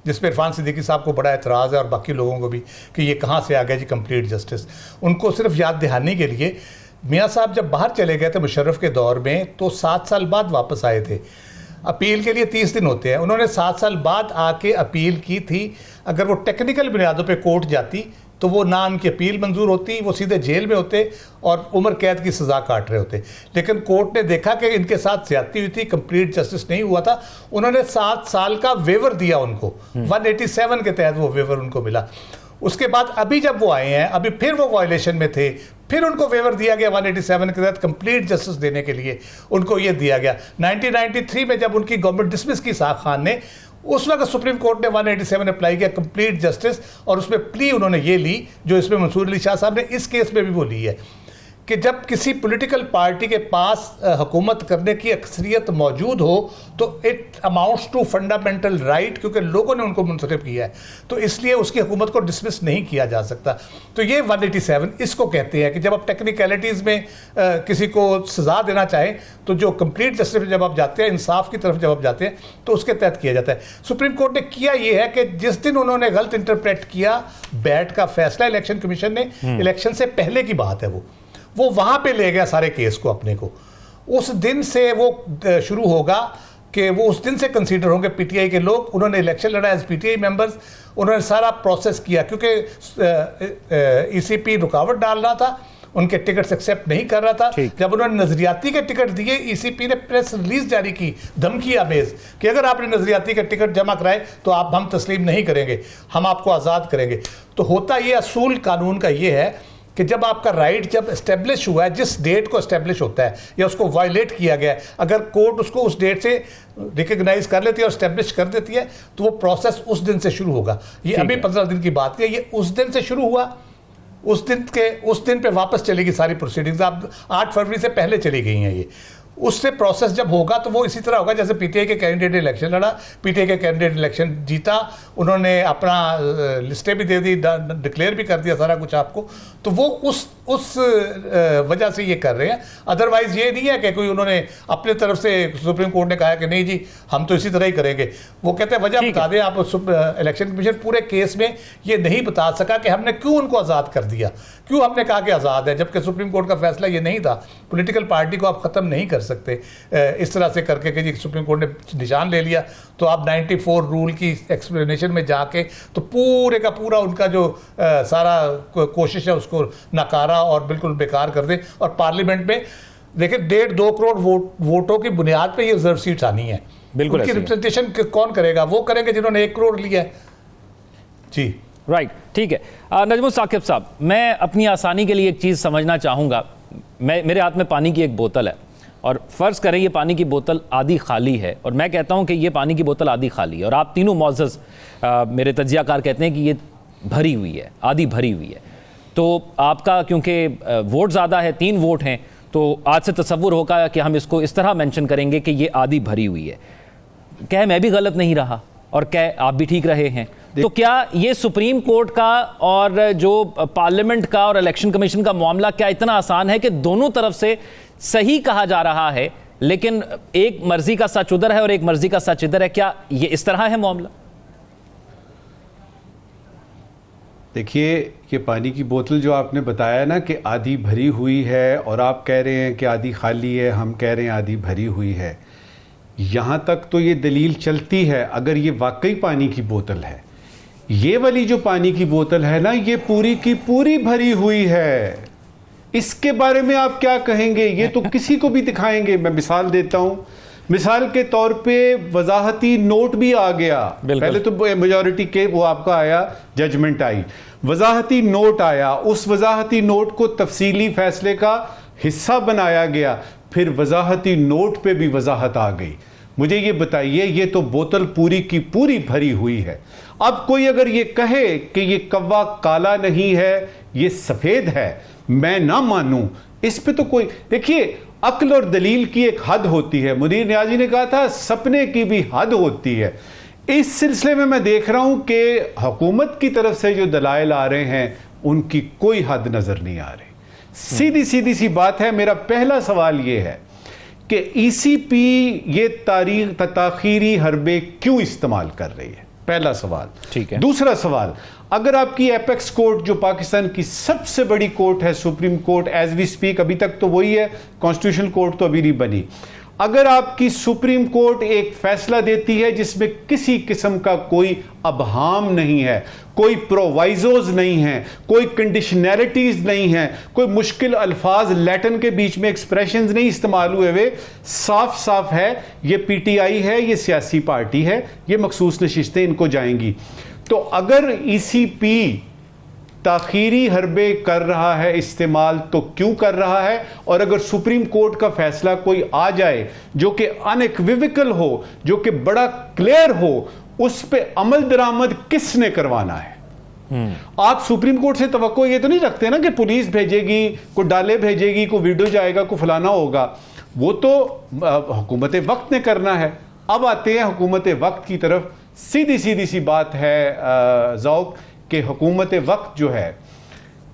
जिस पर इरफान सिद्दीकी साहब को बड़ा एतराज़ है और बाकी लोगों को भी कि ये कहाँ से आ गया जी कंप्लीट जस्टिस। उनको सिर्फ याद दिहानी के लिए, मियाँ साहब जब बाहर चले गए थे मुशर्रफ के दौर में तो 7 साल बाद वापस आए थे। अपील के लिए 30 दिन होते हैं, उन्होंने 7 साल बाद आके अपील की थी। अगर वो टेक्निकल बुनियादों पे कोर्ट जाती तो वो ना उनकी अपील मंजूर होती, वो सीधे जेल में होते और उम्र कैद की सज़ा काट रहे होते। लेकिन कोर्ट ने देखा कि इनके साथ ज्यादती हुई थी, कंप्लीट जस्टिस नहीं हुआ था, उन्होंने 7 साल का वेवर दिया उनको, 187 के तहत वो वेवर उनको मिला। उसके बाद अभी जब वो आए हैं, अभी फिर वो वायलेशन में थे, फिर उनको वेवर दिया गया 187 के तहत कंप्लीट जस्टिस देने के लिए उनको ये दिया गया। 1993 में जब उनकी गवर्नमेंट डिसमिस की साख खान ने, उस वक्त सुप्रीम कोर्ट ने 187 अप्लाई किया कंप्लीट जस्टिस, और उसमें प्ली उन्होंने ये ली जो इसमें मंसूर अली शाह साहब ने इस केस में भी वो ली है कि जब किसी पॉलिटिकल पार्टी के पास हुकूमत करने की अक्सरियत मौजूद हो तो it amounts to fundamental right, क्योंकि लोगों ने उनको मुंतखब किया है, तो इसलिए उसकी हुकूमत को डिसमिस नहीं किया जा सकता। तो ये 187 इसको कहते हैं कि जब आप टेक्निकलिटीज़ में किसी को सज़ा देना चाहें तो जो कंप्लीट जस्टिस में जब आप जाते हैं, इंसाफ की तरफ जब आप जाते हैं, तो उसके तहत किया जाता है। सुप्रीम कोर्ट ने किया ये है कि जिस दिन उन्होंने गलत इंटरप्रेट किया बैट का फैसला, इलेक्शन कमीशन ने, इलेक्शन से पहले की बात है, वो वहां पे ले गया सारे केस को अपने को। उस दिन से वो शुरू होगा कि वो उस दिन से कंसीडर होंगे पीटीआई के लोग। उन्होंने इलेक्शन लड़ा एज पीटीआई मेंबर्स, उन्होंने सारा प्रोसेस किया, क्योंकि ईसीपी रुकावट डाल रहा था, उनके टिकट्स एक्सेप्ट नहीं कर रहा था। जब उन्होंने नजरियाती के टिकट दिए, ईसीपी ने प्रेस रिलीज जारी की धमकी आमेज कि अगर आपने नजरियाती के टिकट जमा कराए तो हम तस्लीम नहीं करेंगे, हम आपको आज़ाद करेंगे। तो होता ये असूल कानून का ये है कि जब आपका राइट जब एस्टेब्लिश हुआ है, जिस डेट को एस्टेब्लिश होता है या उसको वायलेट किया गया है, अगर कोर्ट उसको उस डेट से रिकग्नाइज कर लेती है और एस्टेब्लिश कर देती है तो वो प्रोसेस उस दिन से शुरू होगा। ये अभी 15 दिन की बात है, ये उस दिन से शुरू हुआ, उस दिन पे वापस चलेगी सारी प्रोसीडिंग्स। आप 8 फरवरी से पहले चली गई हैं ये। उससे प्रोसेस जब होगा तो वो इसी तरह होगा जैसे पीटीआई के कैंडिडेट इलेक्शन लड़ा, पीटीआई के कैंडिडेट इलेक्शन जीता, उन्होंने अपना लिस्टें भी दे दी, डिक्लेयर भी कर दिया सारा कुछ आपको, तो वो उस वजह से ये कर रहे हैं। अदरवाइज ये नहीं है कि कोई उन्होंने अपने तरफ से सुप्रीम कोर्ट ने कहा कि नहीं जी हम तो इसी तरह ही करेंगे। वो कहते हैं वजह बता दें आप। इलेक्शन कमीशन पूरे केस में ये नहीं बता सका कि हमने क्यों उनको आज़ाद कर दिया, क्यों हमने कहा कि आज़ाद है, जबकि सुप्रीम कोर्ट का फैसला ये नहीं था। पॉलिटिकल पार्टी को आप ख़त्म नहीं कर सकते इस तरह से करके कि जी सुप्रीम कोर्ट ने निशान ले लिया तो आप 94 रूल की एक्सप्लेनेशन में जाके तो पूरे का पूरा उनका जो सारा कोशिश है उसको नकारा और बिल्कुल बेकार कर दें। और पार्लियामेंट में देखिए 1.5-2 करोड़ वोटों की बुनियाद पे ये रिजर्व सीट्स आनी है। बिल्कुल उनकी रिप्रेजेंटेशन कौन करेगा? वो करेंगे जिन्होंने 1 करोड़ लिया है जी। राइट, ठीक है। नजमुल साकिब साहब, मैं अपनी आसानी के लिए एक चीज़ समझना चाहूँगा। मेरे हाथ में पानी की एक बोतल है और फ़र्ज़ करें ये पानी की बोतल आधी खाली है और मैं कहता हूँ कि ये पानी की बोतल आधी खाली है और आप तीनों मौज़ज़ मेरे तज्ज़ियाकार कहते हैं कि ये भरी हुई है, आधी भरी हुई है। तो आपका क्योंकि वोट ज़्यादा है, 3 वोट हैं, तो आज से तसव्वुर होगा कि हम इसको इस तरह मेंशन करेंगे कि ये आधी भरी हुई है। क्या मैं भी गलत नहीं रहा और क्या आप भी ठीक रहे हैं? तो क्या ये सुप्रीम कोर्ट का और जो पार्लियामेंट का और इलेक्शन कमीशन का मामला क्या इतना आसान है कि दोनों तरफ से सही कहा जा रहा है लेकिन एक मर्जी का सच उधर है और एक मर्जी का सच इधर है? क्या ये इस तरह है मामला? देखिए, ये पानी की बोतल जो आपने बताया ना कि आधी भरी हुई है और आप कह रहे हैं कि आधी खाली है, हम कह रहे हैं आधी भरी हुई है, यहाँ तक तो ये दलील चलती है अगर ये वाकई पानी की बोतल है। ये वाली जो पानी की बोतल है ना, ये पूरी की पूरी भरी हुई है। इसके बारे में आप क्या कहेंगे? ये तो किसी को भी दिखाएंगे। मैं मिसाल देता हूँ, मिसाल के तौर पे वजाहती नोट भी आ गया। पहले तो मेजॉरिटी के वो आपका आया, जजमेंट आई, वजाहती नोट आया, उस वजाहती नोट को तफसीली फैसले का हिस्सा बनाया गया, फिर वजाहती नोट पे भी वजाहत आ गई। मुझे ये बताइए, ये तो बोतल पूरी की पूरी भरी हुई है। अब कोई अगर ये कहे कि ये कव्वा काला नहीं है, ये सफेद है, मैं ना मानूं, इस पे तो कोई, देखिए अक्ल और दलील की एक हद होती है। मुनीर नियाज़ी ने कहा था सपने की भी हद होती है। इस सिलसिले में मैं देख रहा हूं कि हुकूमत की तरफ से जो दलाइल आ रहे हैं उनकी कोई हद नजर नहीं आ रही। सीधी सी बात है। मेरा पहला सवाल यह है कि ईसीपी ये ताखीरी हरबे क्यों इस्तेमाल कर रही है? पहला सवाल। ठीक है। दूसरा सवाल, अगर आपकी एपेक्स कोर्ट जो पाकिस्तान की सबसे बड़ी कोर्ट है, supreme court, as we speak अभी तक तो वही है, कॉन्स्टिट्यूशनल कोर्ट तो अभी नहीं बनी, अगर आपकी सुप्रीम कोर्ट एक फैसला देती है जिसमें किसी किस्म का कोई अबहाम नहीं है, कोई प्रोवाइजोज नहीं है, कोई कंडीशनैलिटीज नहीं है, कोई मुश्किल अल्फाज लैटिन के बीच में एक्सप्रेशंस नहीं इस्तेमाल हुए हुए, साफ साफ है ये पीटीआई है, ये सियासी पार्टी है, ये मखसूस नशिस्तें इनको जाएंगी। तो अगर ईसीपी ताखीरी हरबे कर रहा है इस्तेमाल तो क्यों कर रहा है, और अगर सुप्रीम कोर्ट का फैसला कोई आ जाए जो कि अनइक्विवोकल हो, जो कि बड़ा क्लियर हो, उस पे अमल दरामद किसने करवाना है? आप सुप्रीम कोर्ट से तवक्को ये तो नहीं रखते ना कि पुलिस भेजेगी, को डाले भेजेगी, को वीडियो जाएगा, को फलाना होगा। वो तो हुकूमत वक्त ने करना है। अब आते हैं हुकूमत वक्त की तरफ। सीधी सीधी सी बात है ज़ौक कि हुकूमत वक्त जो है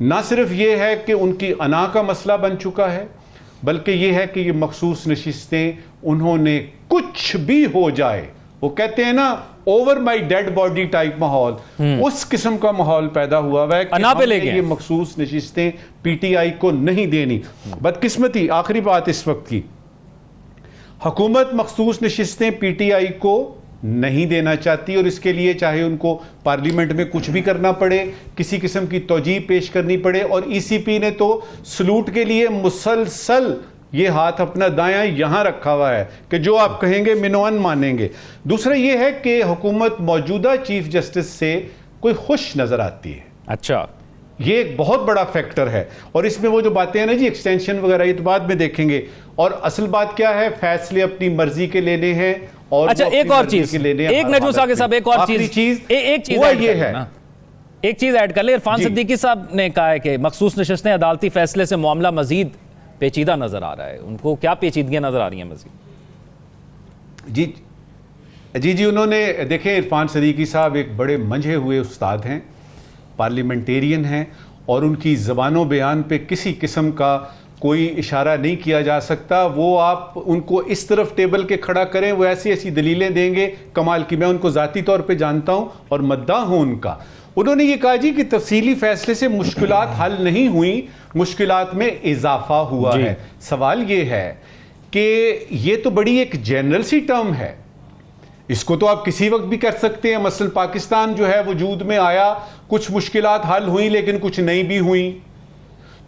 ना सिर्फ ये है कि उनकी अना का मसला बन चुका है, बल्कि ये है कि ये मखसूस नशिस्तें उन्होंने कुछ भी हो जाए, वो कहते हैं ना over my dead body type माहौल, उस किस्म का माहौल पैदा हुआ है कि अना पे ले गए। ये मखसूस नशिस्तें पीटीआई को नहीं देनी। बदकिस्मती आखिरी बात इस वक्त की, हुकूमत मखसूस नशिस्तें पीटीआई को नहीं देना चाहती, और इसके लिए चाहे उनको पार्लियामेंट में कुछ भी करना पड़े, किसी किस्म की तौजीह पेश करनी पड़े, और ईसीपी ने तो सलूट के लिए मुसलसल ये हाथ अपना दायां यहां रखा हुआ है कि जो आप कहेंगे मिनोअन मानेंगे। दूसरा ये है कि हुकूमत मौजूदा चीफ जस्टिस से कोई खुश नजर आती है। अच्छा, ये एक बहुत बड़ा फैक्टर है। और इसमें वो जो बातें हैं ना जी एक्सटेंशन वगैरह, ये तो बाद में देखेंगे। और असल बात क्या है, फैसले अपनी मर्जी के लेने हैं। और अच्छा, एक और चीज, एक नजमुल साकिब साहब, एक और चीज एक चीज ये है, एक चीज ऐड कर ले। इरफान सिद्दीकी साहब ने कहा है कि मखसूस नशिस्तें अदालती फैसले से मामला मजीद पेचीदा नजर आ रहा है। उनको क्या पेचीदगियां नजर आ रही हैं मजीद? जी उन्होंने देखे, इरफान सिद्दीकी साहब एक बड़े मंझे हुए उस्ताद हैं, पार्लियामेंटेरियन हैं, और उनकी ज़बानों बयान पे किसी किस्म का कोई इशारा नहीं किया जा सकता। वो आप उनको इस तरफ टेबल के खड़ा करें, वो ऐसी ऐसी दलीलें देंगे कमाल की। मैं उनको ज़ाती तौर पे जानता हूँ और मद्दाह हूँ उनका। उन्होंने ये कहा जी कि तफसीली फैसले से मुश्किलात हल नहीं हुई, मुश्किलात में इजाफा हुआ है। सवाल ये है कि ये तो बड़ी एक जनरल सी टर्म है, इसको तो आप किसी वक्त भी कर सकते हैं। मसलन पाकिस्तान जो है वजूद में आया, कुछ मुश्किलात हल हुई लेकिन कुछ नहीं भी हुई।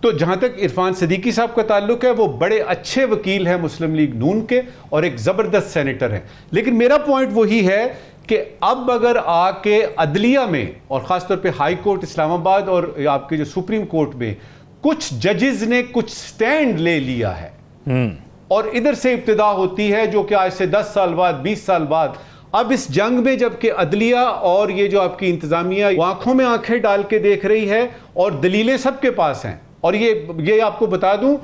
तो जहां तक इरफान सिद्दीकी साहब का ताल्लुक है, वो बड़े अच्छे वकील हैं मुस्लिम लीग नून के और एक ज़बरदस्त सेनेटर हैं। लेकिन मेरा पॉइंट वही है कि अब अगर आके अदलिया में, और ख़ासतौर पे हाई कोर्ट इस्लामाबाद और आपके जो सुप्रीम कोर्ट में कुछ जजेस ने कुछ स्टैंड ले लिया है, और इधर से इब्तिदा होती है जो कि आज से 10 साल बाद, 20 साल बाद, अब इस जंग में जबकि अदलिया और ये जो आपकी इंतजामिया आंखों में आंखें डाल के देख रही है और दलीलें सबके पास हैं। और ये आपको बता दूं,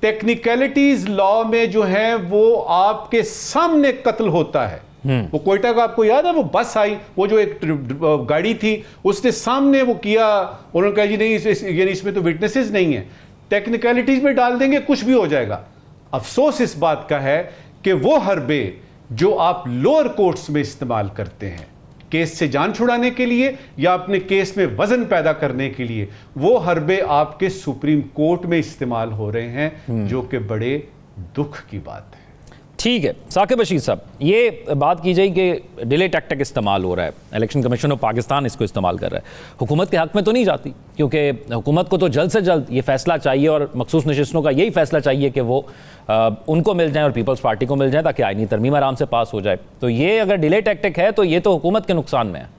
टेक्निकलिटीज लॉ में जो है वो आपके सामने कत्ल होता है। वो कोयटा का आपको याद है, वो बस आई, वो जो एक गाड़ी थी, उसने सामने वो किया, उन्होंने कहा जी नहीं इसमें तो विटनेसेस नहीं है, टेक्निकलिटीज में डाल देंगे कुछ भी हो जाएगा। अफसोस इस बात का है कि वो हरबे जो आप लोअर कोर्ट्स में इस्तेमाल करते हैं केस से जान छुड़ाने के लिए या अपने केस में वजन पैदा करने के लिए, वो हरबे आपके सुप्रीम कोर्ट में इस्तेमाल हो रहे हैं, जो कि बड़े दुख की बात है। ठीक है साकिब बशीर साहब, ये बात की जाए कि डिले टैक्टिक इस्तेमाल हो रहा है, इलेक्शन कमीशन ऑफ पाकिस्तान इसको इस्तेमाल कर रहा है, हुकूमत के हक में तो नहीं जाती, क्योंकि हुकूमत को तो जल्द से जल्द ये फैसला चाहिए और मखसूस नशिस्तों का यही फैसला चाहिए कि वो उनको मिल जाए और पीपल्स पार्टी को मिल जाए ताकि आईनी तरमीम आराम से पास हो जाए। तो ये अगर डिले टैक्टिक है तो ये तो हुकूमत के नुकसान में है।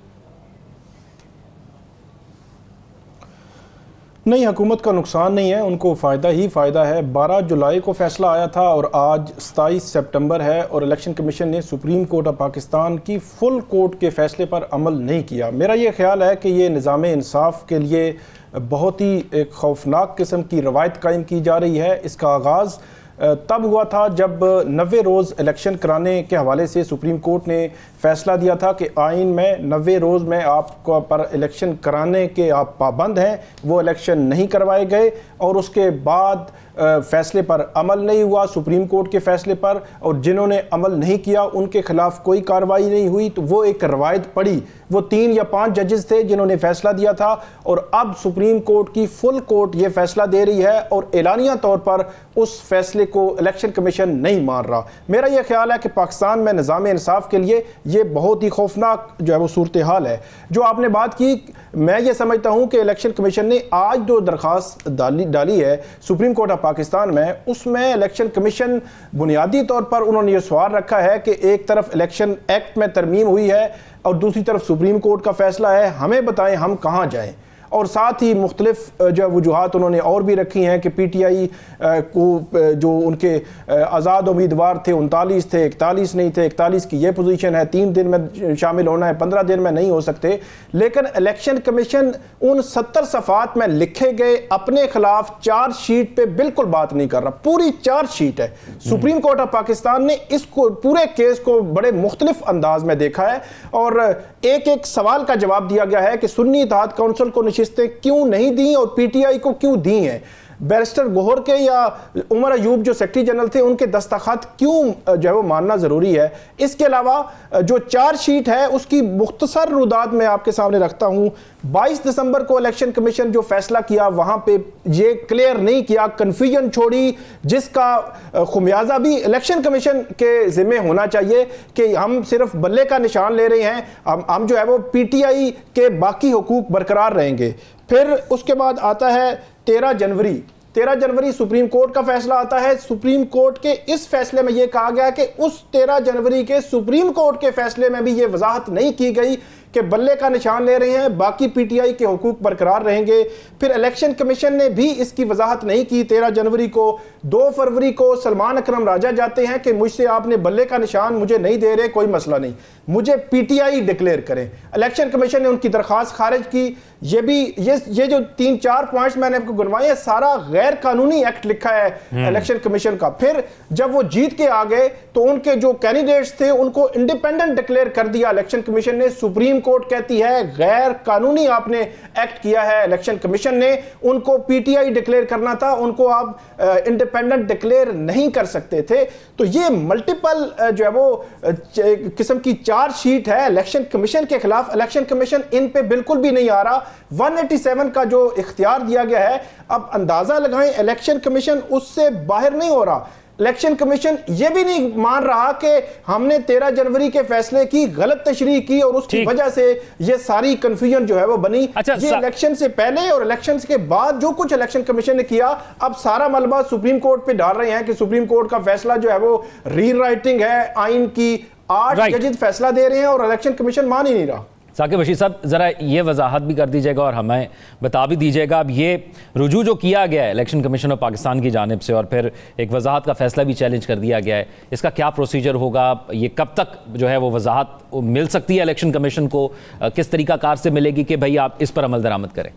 नहीं, हुकूमत का नुकसान नहीं है, उनको फ़ायदा ही फ़ायदा है। 12 जुलाई को फैसला आया था और आज 27 सितंबर है और इलेक्शन कमीशन ने सुप्रीम कोर्ट ऑफ पाकिस्तान की फुल कोर्ट के फैसले पर अमल नहीं किया। मेरा ये ख्याल है कि ये निज़ाम इंसाफ के लिए बहुत ही एक खौफनाक किस्म की रवायत कायम की जा रही है। इसका आगाज़ तब हुआ था जब 90 रोज़ इलेक्शन कराने के हवाले से सुप्रीम कोर्ट ने फैसला दिया था कि आइन में 90 रोज़ में आपको पर इलेक्शन कराने के आप पाबंद हैं, वो इलेक्शन नहीं करवाए गए। और उसके बाद फैसले पर अमल नहीं हुआ, सुप्रीम कोर्ट के फैसले पर, और जिन्होंने अमल नहीं किया उनके खिलाफ कोई कार्रवाई नहीं हुई। तो वो एक रवायत पड़ी, वो 3 या 5 जजेस थे जिन्होंने फैसला दिया था, और अब सुप्रीम कोर्ट की फुल कोर्ट ये फैसला दे रही है और एलानिया तौर पर उस फैसले को इलेक्शन कमीशन नहीं मान रहा। मेरा यह ख्याल है कि पाकिस्तान में निज़ाम इंसाफ के लिए ये बहुत ही खौफनाक जो है वो सूरत हाल है। जो आपने बात की, मैं ये समझता हूँ कि इलेक्शन कमीशन ने आज जो दरख्वास्त डाली है सुप्रीम कोर्ट ऑफ पाकिस्तान में, उसमें इलेक्शन कमीशन बुनियादी तौर पर उन्होंने ये सवाल रखा है कि एक तरफ इलेक्शन एक्ट में तरमीम हुई है और दूसरी तरफ सुप्रीम कोर्ट का फैसला है, हमें बताएं हम कहाँ जाएं। और साथ ही मुख्तलिफ जो वजूहात उन्होंने और भी रखी हैं कि PTI को जो उनके आज़ाद उम्मीदवार थे 39 थे, 41 नहीं थे, 41 की ये पोजीशन है, 3 दिन में शामिल होना है, 15 दिन में नहीं हो सकते। लेकिन इलेक्शन कमीशन उन 70 सफ़ात में लिखे गए अपने खिलाफ चार्ज शीट पे बिल्कुल बात नहीं कर रहा, पूरी चार्ज शीट है। सुप्रीम कोर्ट ऑफ पाकिस्तान ने इसको पूरे केस को बड़े मुख्तलिफ अंदाज में देखा है और एक एक सवाल का जवाब दिया गया है कि सुन्नी इत्तेहाद काउंसिल को नशिस्तें क्यों नहीं दी और PTI को क्यों दी हैं, बैरिस्टर गोहर के या उमर अयूब जो सेक्रेटरी जनरल थे उनके दस्तखत क्यों जो है वो मानना ज़रूरी है। इसके अलावा जो चार्ज शीट है उसकी मुख्तसर रुदात मैं आपके सामने रखता हूँ। 22 दिसंबर को इलेक्शन कमीशन जो फैसला किया वहाँ पे ये क्लियर नहीं किया, कन्फ्यूजन छोड़ी, जिसका खुमियाजा भी इलेक्शन कमीशन के ज़िम्मे होना चाहिए कि हम सिर्फ बल्ले का निशान ले रहे हैं, हम जो है वो PTI के बाकी हुकूक बरकरार रहेंगे। फिर उसके बाद आता है 13 जनवरी सुप्रीम कोर्ट का फैसला आता है। सुप्रीम कोर्ट के इस फैसले में यह कहा गया कि उस 13 जनवरी के सुप्रीम कोर्ट के फैसले में भी यह वजाहत नहीं की गई कि बल्ले का निशान ले रहे हैं, बाकी PTI के हुकूक बरकरार रहेंगे। फिर इलेक्शन कमीशन ने भी इसकी वजाहत नहीं की 13 जनवरी को। 2 फरवरी को सलमान अकरम राजा जाते हैं कि मुझसे आपने बल्ले का निशान मुझे नहीं दे रहे, कोई मसला नहीं, मुझे PTI डिक्लेयर करें। इलेक्शन कमीशन ने उनकी दरख्वास्त खारिज की। ये जो 3-4 पॉइंट्स मैंने आपको गिनवाए हैं, सारा गैर कानूनी एक्ट लिखा है इलेक्शन कमीशन का। फिर जब वो जीत के आ गए तो उनके जो कैंडिडेट्स थे उनको इंडिपेंडेंट डिक्लेयर कर दिया इलेक्शन कमीशन ने। सुप्रीम कोर्ट कहती है गैर कानूनी आपने एक्ट किया है। इलेक्शन कमीशन ने उनको PTI डिक्लेयर करना था, उनको आप इंडिपेंडेंट डिक्लेयर नहीं कर सकते थे। तो ये मल्टीपल जो है वो किस्म की चार्ज शीट है इलेक्शन कमीशन के खिलाफ। इलेक्शन कमीशन इन पे बिल्कुल भी नहीं आ रहा। 187 का जो इख्तियार दिया गया है, अब अंदाजा लगाएं इलेक्शन कमीशन उससे बाहर नहीं हो रहा। इलेक्शन कमीशन यह भी नहीं मान रहा कि हमने 13 जनवरी के फैसले की गलत तशरीह की और उसकी वजह से ये सारी कंफ्यूजन जो है वो बनी। ये इलेक्शन से पहले और इलेक्शन के बाद जो कुछ इलेक्शन कमीशन ने किया, अब सारा मलबा सुप्रीम कोर्ट पे डाल रहे हैं कि सुप्रीम कोर्ट का फैसला जो है वो रीराइटिंग है आइन की। 8 जजेस फैसला दे रहे हैं और इलेक्शन कमीशन मान ही नहीं रहा। साकिब बशीर साहब, ज़रा ये वजाहत भी कर दीजिएगा और हमें बता भी दीजिएगा, अब ये रुजू जो किया गया है इलेक्शन कमीशन ऑफ पाकिस्तान की जानिब से और फिर एक वजाहत का फैसला भी चैलेंज कर दिया गया है, इसका क्या प्रोसीजर होगा? ये कब तक जो है वो वजाहत मिल सकती है इलेक्शन कमीशन को? किस तरीक़ाकार से मिलेगी कि भाई आप इस पर अमल दरामद करें?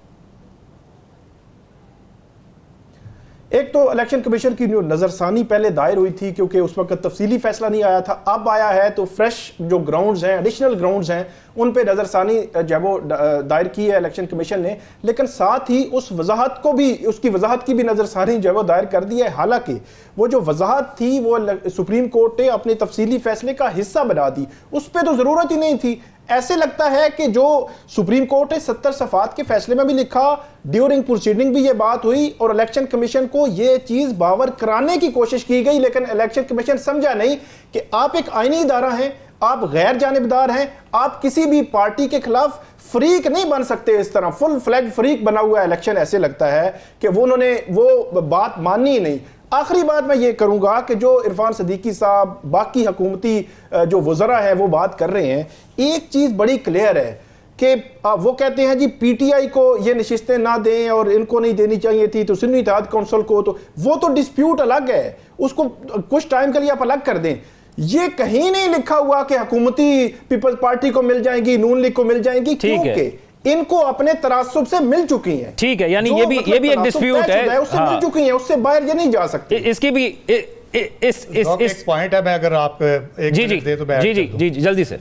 एक तो इलेक्शन कमीशन की जो नज़रसानी पहले दायर हुई थी, क्योंकि उस वक्त तफसीली फैसला नहीं आया था, अब आया है तो फ्रेश जो ग्राउंड्स हैं, एडिशनल ग्राउंड्स हैं, उन पे नज़रसानी जो वो दायर की है इलेक्शन कमीशन ने। लेकिन साथ ही उस वजाहत को भी, उसकी वजाहत की भी नज़रसानी जो है वो दायर कर दी है। हालांकि वो जो वजाहत थी वो सुप्रीम कोर्ट ने अपने तफसीली फैसले का हिस्सा बना दी, उस पर तो ज़रूरत ही नहीं थी। ऐसे लगता है कि जो सुप्रीम कोर्ट ने 70 सफ़ात के फैसले में भी लिखा, ड्यूरिंग प्रोसीडिंग भी ये बात हुई और इलेक्शन कमीशन को ये चीज़ बावर कराने की कोशिश की गई, लेकिन इलेक्शन कमीशन समझा नहीं कि आप एक आईनी इदारा हैं, आप गैर जानिबदार हैं, आप किसी भी पार्टी के खिलाफ फ्रीक नहीं बन सकते। इस तरह फुल फ्लैग फ्रीक बना हुआ इलेक्शन ऐसे लगता है कि वो उन्होंने वो बात मानी ही नहीं। आखिरी बात मैं ये करूंगा कि जो इरफान सदीकी साहब, बाकी हुकूमती जो वज़रा हैं वो बात कर रहे हैं, एक चीज़ बड़ी क्लियर है कि वो कहते हैं जी PTI को ये नशिस्तें ना दें और इनको नहीं देनी चाहिए थी तो सुन्नी इत्तेहाद काउंसिल को, तो वो तो डिस्प्यूट अलग है, उसको कुछ टाइम के लिए आप अलग कर दें। ये कहीं नहीं लिखा हुआ कि हुकूमती पीपल्स पार्टी को मिल जाएंगी, नून लीग को मिल जाएंगी, क्योंकि इनको अपने तरासुब से मिल चुकी हैं। ठीक है, यानी ये भी एक डिस्प्यूट है, उससे मिल चुकी हैं, उससे बाहर ये नहीं जा सकती। इसकी भी एक पॉइंट है, मैं अगर आप एक मिनट दे तो मैं जी जल्दी से।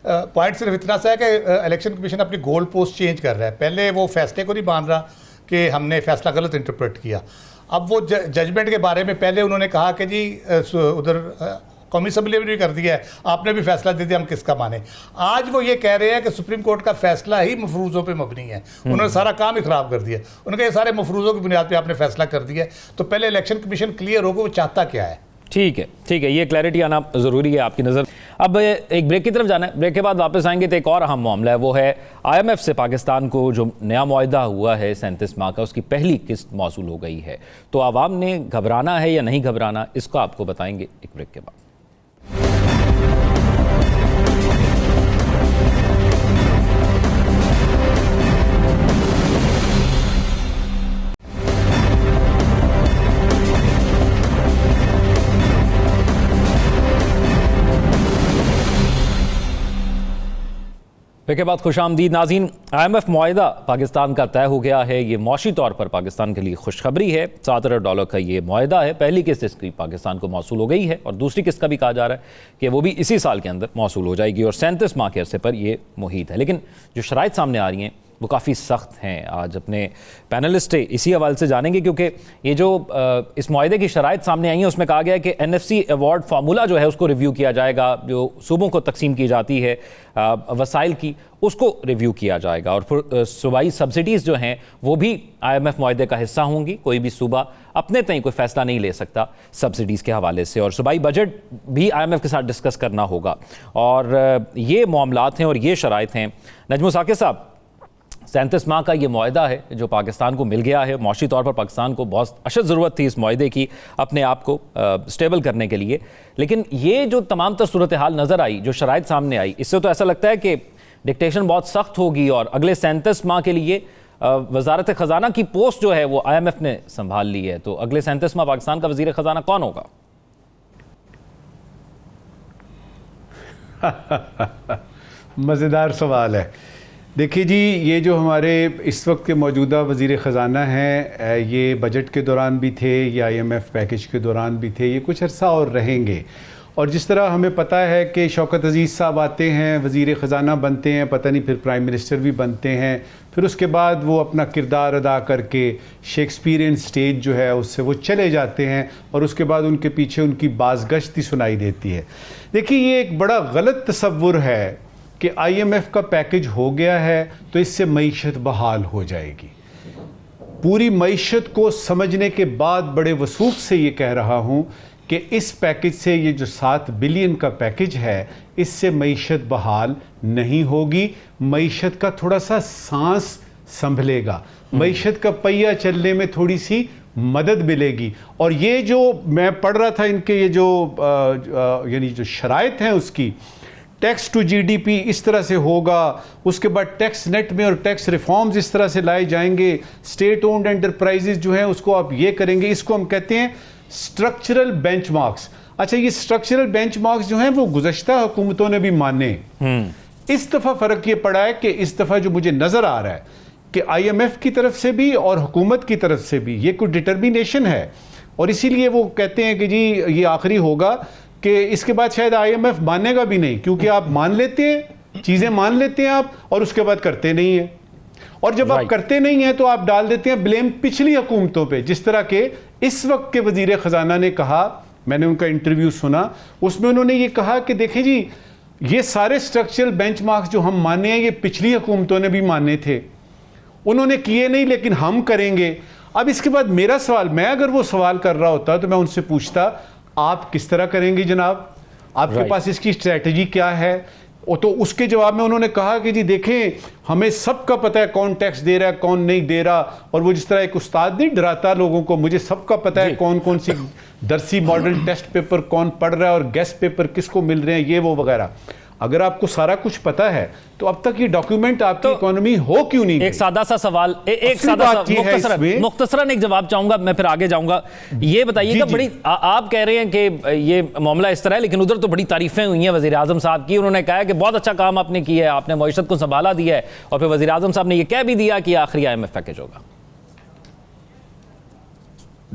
पॉइंट सिर्फ इतना सा है कि इलेक्शन कमीशन अपनी गोल पोस्ट चेंज कर रहा है। पहले वो फैसले को नहीं मान रहा, कि हमने फैसला गलत इंटरप्रेट किया। अब वो जजमेंट के बारे में पहले उन्होंने कहा कि जी उधर कौमी असम्बली ने भी कर दिया है, आपने भी फैसला दे दिया, हम किसका माने। आज वो ये कह रहे हैं कि सुप्रीम कोर्ट का फैसला ही मफरूज़ों पे मबनी है, उन्होंने सारा काम ही ख़राब कर दिया। उन्होंने ये सारे मफरूज़ों की बुनियाद पे आपने फैसला कर दिया है, तो पहले इलेक्शन कमीशन क्लियर होगा वो चाहता क्या है। ठीक है, ये क्लैरिटी आना ज़रूरी है आपकी नज़र। अब एक ब्रेक की तरफ जाना है, ब्रेक के बाद वापस आएंगे तो एक और अहम मामला है, वो है IMF से पाकिस्तान को जो नया मुआहदा हुआ है 37 माह का, उसकी पहली किस्त मौसूल हो गई है। तो आवाम ने घबराना है या नहीं घबराना, इसको आपको बताएंगे एक ब्रेक के बाद। के बाद खुशामदीद नाज़रीन। IMF मुआहदा पाकिस्तान का तय हो गया है। ये मौशी तौर पर पाकिस्तान के लिए खुशखबरी है। $7 अरब का ये मुआहदा है। पहली किस्त इसकी पाकिस्तान को मौसूल हो गई है और दूसरी किस्त का भी कहा जा रहा है कि वो भी इसी साल के अंदर मौसूल हो जाएगी और 37 माह के अरसे पर ये मुहित है। लेकिन जो शराइत सामने आ रही हैं वो काफ़ी सख्त हैं। आज अपने पैनलिस्ट इसी हवाले से जानेंगे, क्योंकि ये जो इस मुआहदे की शराइत सामने आई हैं उसमें कहा गया है कि NFC अवार्ड फार्मूला जो है उसको रिव्यू किया जाएगा, जो सूबों को तकसीम की जाती है वसाइल की, उसको रिव्यू किया जाएगा और फिर सूबाई सब्सिडीज़ जो हैं वो भी IMF मुआहदे का हिस्सा होंगी। कोई भी सूबा अपने तय कोई फैसला नहीं ले सकता सब्सिडीज़ के हवाले से, और सूबाई बजट भी IMF के साथ डिस्कस करना होगा। और ये मामलात हैं और ये शराइत हैं। नजमुल साकिब साहब, 37 माह का ये मुआहदा है जो पाकिस्तान को मिल गया है। मौशी तौर पर पाकिस्तान को बहुत अशद ज़रूरत थी इस मुआहदे की अपने आप को स्टेबल करने के लिए, लेकिन ये जो तमाम तर सूरत हाल नज़र आई, जो शराइत सामने आई, इससे तो ऐसा लगता है कि डिक्टेशन बहुत सख्त होगी और अगले 37 माह के लिए वजारत ख़जाना की पोस्ट जो है वो IMF ने संभाल ली है। तो अगले 37 माह पाकिस्तान का वज़ीर ख़जाना कौन होगा? मज़ेदार सवाल है। देखिए जी, ये जो हमारे इस वक्त के मौजूदा वज़ीर ख़जाना हैं, ये बजट के दौरान भी थे, या IMF पैकेज के दौरान भी थे, ये कुछ अर्सा और रहेंगे। और जिस तरह हमें पता है कि शौकत अज़ीज़ साहब आते हैं, वज़ीर ख़जाना बनते हैं, पता नहीं फिर प्राइम मिनिस्टर भी बनते हैं, फिर उसके बाद वो अपना किरदार अदा करके शेक्सपियरियन स्टेज जो है उससे वो चले जाते हैं और उसके बाद उनके पीछे उनकी बाज़गश्ती सुनाई देती है। देखिए, ये एक बड़ा गलत तसव्वुर है कि IMF का पैकेज हो गया है तो इससे मईशत बहाल हो जाएगी। पूरी मईशत को समझने के बाद बड़े वसूख से ये कह रहा हूँ कि इस पैकेज से, ये जो 7 बिलियन का पैकेज है, इससे मईशत बहाल नहीं होगी। मईशत का थोड़ा सा सांस संभलेगा, मईशत का पहिया चलने में थोड़ी सी मदद मिलेगी। और ये जो मैं पढ़ रहा था इनके ये जो यानी जो शराइत हैं उसकी, टैक्स टू GDP इस तरह से होगा, उसके बाद टैक्स नेट में और टैक्स रिफॉर्म्स इस तरह से लाए जाएंगे, स्टेट ओन्ड एंटरप्राइजेज जो हैं उसको आप ये करेंगे। इसको हम कहते हैं स्ट्रक्चरल बेंचमार्क्स। अच्छा, ये स्ट्रक्चरल बेंचमार्क्स जो हैं वो गुज़श्ता हुकूमतों ने भी माने। इस दफ़ा फ़र्क ये पड़ा है कि इस दफ़ा जो मुझे नज़र आ रहा है कि IMF की तरफ से भी और हुकूमत की तरफ से भी ये कोई डिटर्मिनेशन है, और इसीलिए वो कहते हैं कि जी ये आखिरी होगा, कि इसके बाद शायद IMF मानेगा भी नहीं, क्योंकि आप मान लेते हैं, चीज़ें मान लेते हैं आप, और उसके बाद करते नहीं हैं। और जब आप करते नहीं हैं तो आप डाल देते हैं ब्लेम पिछली हुकूमतों पे, जिस तरह के इस वक्त के वजीर ख़जाना ने कहा। मैंने उनका इंटरव्यू सुना, उसमें उन्होंने ये कहा कि देखें जी, ये सारे स्ट्रक्चरल बेंचमार्क्स जो हम माने हैं ये पिछली हुकूमतों ने भी माने थे, उन्होंने किए नहीं, लेकिन हम करेंगे। अब इसके बाद मेरा सवाल, मैं अगर वो सवाल कर रहा होता तो मैं उनसे पूछता, आप किस तरह करेंगे जनाब, आपके पास इसकी स्ट्रैटेजी क्या है? तो उसके जवाब में उन्होंने कहा कि जी देखें, हमें सबका पता है कौन टैक्स दे रहा है कौन नहीं दे रहा, और वो जिस तरह एक उस्ताद नहीं डराता लोगों को, मुझे सबका पता है कौन कौन सी दरसी मॉडल टेस्ट पेपर कौन पढ़ रहा है और गेस्ट पेपर किसको मिल रहे हैं, ये वो वगैरह। अगर आपको सारा कुछ पता है तो अब तक ये डॉक्यूमेंट आपकी इकोनॉमी हो क्यों नहीं? एक सादा सा सवाल, एक सादा सा मुख्तसरन एक जवाब चाहूंगा, मैं फिर आगे जाऊंगा। ये बताइएगा, बड़ी आप कह रहे हैं कि ये मामला इस तरह है, लेकिन उधर तो बड़ी तारीफें हुई हैं वज़ीर आज़म साहब की। उन्होंने कहा कि बहुत अच्छा काम आपने किया है, आपने मईशत को संभाला दिया है, और फिर वज़ीर आज़म साहब ने यह कह भी दिया कि आखिरी IMF पैकेज होगा।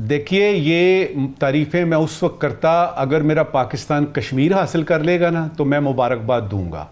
देखिए, ये तारीफ़ें मैं उस वक्त करता अगर मेरा पाकिस्तान कश्मीर हासिल कर लेगा ना, तो मैं मुबारकबाद दूंगा।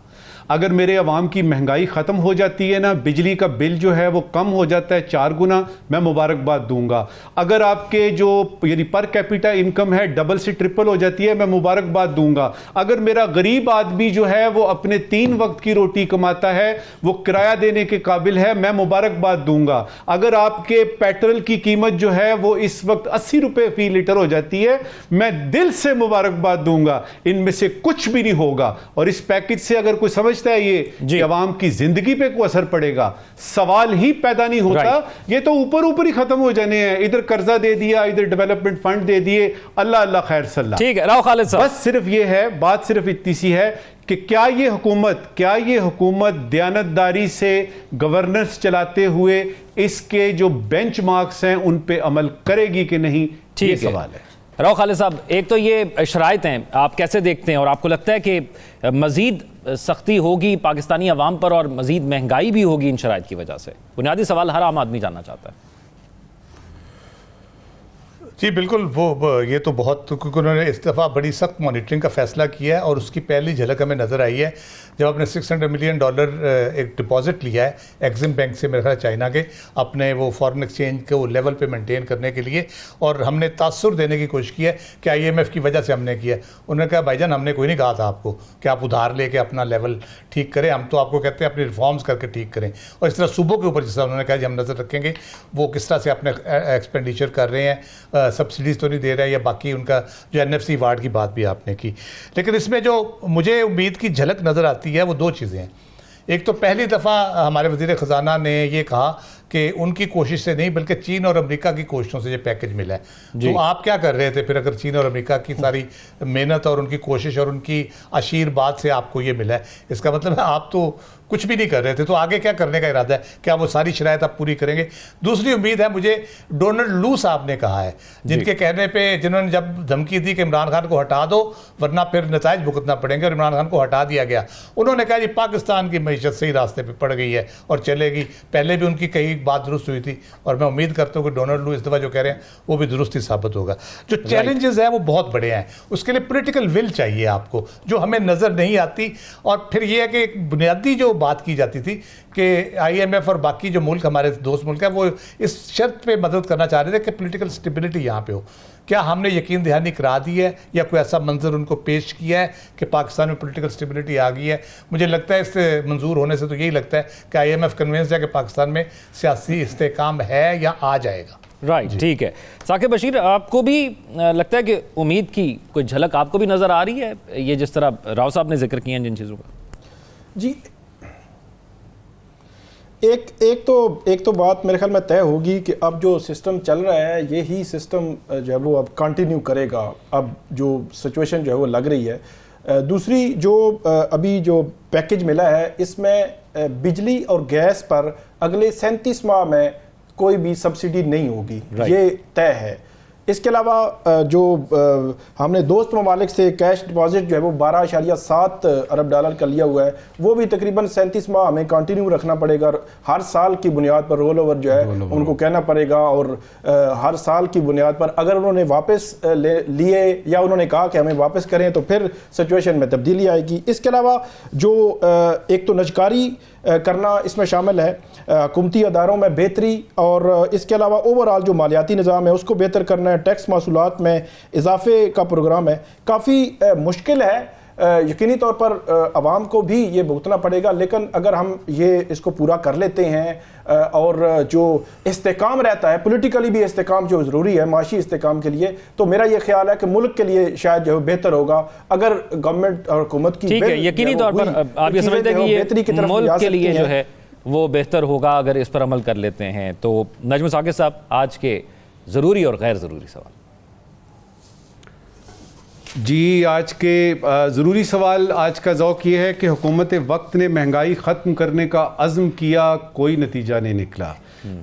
अगर मेरे अवाम की महंगाई ख़त्म हो जाती है ना, बिजली का बिल जो है वो कम हो जाता है 4 गुना, मैं मुबारकबाद दूंगा। अगर आपके जो यानी पर कैपिटा इनकम है डबल से ट्रिपल हो जाती है, मैं मुबारकबाद दूंगा। अगर मेरा गरीब आदमी जो है वो अपने 3 वक्त की रोटी कमाता है, वो किराया देने के काबिल है, मैं मुबारकबाद दूंगा। अगर आपके पेट्रोल की कीमत जो है वो इस वक्त 80 रुपए फी लीटर हो जाती है, मैं दिल से मुबारकबाद दूंगा। इनमें से कुछ भी नहीं होगा। और इस पैकेज से अगर कोई समझता है ये कि अवाम की जिंदगी पे कोई असर पड़ेगा, सवाल ही पैदा नहीं होता। ये तो ऊपर ऊपर ही खत्म हो जाने हैं, इधर कर्जा दे दिया, इधर डेवलपमेंट फंड दे दिए, अल्लाह अल्लाह खैर सल्ला। ठीक है राव खालिद साहब, बस सिर्फ ये है, बात सिर्फ इतनी सी है कि क्या ये हुकूमत दयानतदारी से गवर्नेंस चलाते हुए इसके जो बेंचमार्क्स हैं उन पे अमल करेगी कि नहीं, ये सवाल है। राव खालिद साहब, एक तो ये शराइत हैं, आप कैसे देखते हैं और आपको लगता है कि मजीद सख्ती होगी पाकिस्तानी अवाम पर और मजीद महंगाई भी होगी इन शराइत की वजह से? बुनियादी सवाल हर आम आदमी जानना चाहता है। जी बिल्कुल, वो ये तो बहुत, क्योंकि उन्होंने इस दफ़ा बड़ी सख्त मॉनिटरिंग का फैसला किया है और उसकी पहली झलक हमें नज़र आई है जब आपने $600 मिलियन एक डिपॉजिट लिया है एग्जिम बैंक से, मेरे ख्याल चाइना के, अपने वो फॉरेन एक्सचेंज को लेवल पे मेंटेन करने के लिए। और हमने तासुर देने की कोशिश की है कि IMF की वजह से हमने किया है। उन्होंने कहा भाईजान हमने कोई नहीं कहा था आपको कि आप उधार लेके अपना लेवल ठीक करें, हम तो आपको कहते हैं अपनी रिफॉर्म्स करके ठीक करें। और इस तरह सूबों के ऊपर जिस उन्होंने कहा जी हम नज़र रखेंगे वो किस तरह से अपने एक्सपेंडिचर कर रहे हैं, सब्सिडीज़ तो नहीं दे रहा है, या बाकी उनका जो NFC वार्ड की बात भी आपने की। लेकिन इसमें जो मुझे उम्मीद की झलक नज़र आती है वो 2 चीज़ें हैं। एक तो पहली दफ़ा हमारे वज़ीर ख़जाना ने ये कहा कि उनकी कोशिश से नहीं बल्कि चीन और अमेरिका की कोशिशों से ये पैकेज मिला है। तो आप क्या कर रहे थे फिर अगर चीन और अमेरिका की सारी मेहनत और उनकी कोशिश और उनकी आशीर्वाद से आपको ये मिला है? इसका मतलब है आप तो कुछ भी नहीं कर रहे थे। तो आगे क्या करने का इरादा है? क्या वो सारी शराइत आप पूरी करेंगे? दूसरी उम्मीद है मुझे, डोनाल्ड लू साहब ने कहा है, जिनके कहने पे, जिन्होंने जब धमकी दी कि इमरान खान को हटा दो वरना फिर नताइज भुगतना पड़ेंगे, और इमरान खान को हटा दिया गया। उन्होंने कहा जी पाकिस्तान की मईशत सही रास्ते पर पड़ गई है और चलेगी। पहले भी उनकी कई बात दुरुस्त हुई थी और मैं उम्मीद करता हूँ कि डोनाल्ड लू इस दफ़ा जो कह रहे हैं वो भी दुरुस्त ही साबित होगा। जो चैलेंजेस हैं वो बहुत बड़े हैं, उसके लिए पॉलिटिकल विल चाहिए आपको, जो हमें नज़र नहीं आती। और फिर ये है कि एक बुनियादी जो बात की जाती थी कि IMF और बाकी जो मुल्क हमारे दोस्त मुल्क हैं वो इस शर्त पे मदद करना चाह रहे थे कि पॉलिटिकल स्टेबिलिटी यहाँ पे हो। क्या हमने यकीन दहानी करा दी है या कोई ऐसा मंजर उनको पेश किया है कि पाकिस्तान में पॉलिटिकल स्टेबिलिटी आ गई है? मुझे लगता है इससे मंजूर होने से तो यही लगता है कि IMF कन्विंस है कि पाकिस्तान में सियासी इस्तेहकाम है या आ जाएगा। राइट, ठीक है। साकिब बशीर, आपको भी लगता है कि उम्मीद की कोई झलक आपको भी नज़र आ रही है, ये जिस तरह राव साहब ने जिक्र किया जिन चीज़ों का? जी, एक तो बात मेरे ख्याल में तय होगी कि अब जो सिस्टम चल रहा है यही सिस्टम जो है वो अब कंटिन्यू करेगा, अब जो सिचुएशन जो है वो लग रही है। दूसरी जो अभी जो पैकेज मिला है इसमें बिजली और गैस पर अगले 37 माह में कोई भी सब्सिडी नहीं होगी, ये तय है। इसके अलावा जो हमने दोस्त ममालिक से कैश डिपॉजिट जो है वो 12.7 अरब डॉलर का लिया हुआ है, वो भी तकरीबन 37 माह हमें कंटिन्यू रखना पड़ेगा। हर साल की बुनियाद पर रोल ओवर जो है उनको कहना पड़ेगा, और हर साल की बुनियाद पर अगर उन्होंने वापस लिए या उन्होंने कहा कि हमें वापस करें तो फिर सिचुएशन में तब्दीली आएगी। इसके अलावा जो एक तो नजकारी करना इसमें शामिल है, हुकूमती अदारों में बेहतरी, और इसके अलावा ओवरऑल जो मालियाती निज़ाम है उसको बेहतर करना है, टैक्स मासूलात में इजाफे का प्रोग्राम है। काफ़ी मुश्किल है, यकीनी तौर पर आवाम को भी ये भुगतना पड़ेगा, लेकिन अगर हम ये इसको पूरा कर लेते हैं और जो इस्तेकाम रहता है, पॉलिटिकली भी इस्तेकाम जो ज़रूरी है माशी इस्तेकाम के लिए, तो मेरा ये ख्याल है कि मुल्क के लिए शायद जो है बेहतर होगा अगर गवर्नमेंट और हुकूमत की, ठीक है, यकीनी तौर पर आप ये समझते हैं कि ये मुल्क के लिए जो है वो बेहतर होगा अगर इस पर अमल कर लेते हैं। तो नजम साकिब साहब, आज के ज़रूरी और गैर ज़रूरी सवाल। जी, आज के ज़रूरी सवाल, आज का ज़ौक़ ये है कि हुकूमत वक्त ने महंगाई ख़त्म करने का अज़्म किया, कोई नतीजा नहीं निकला।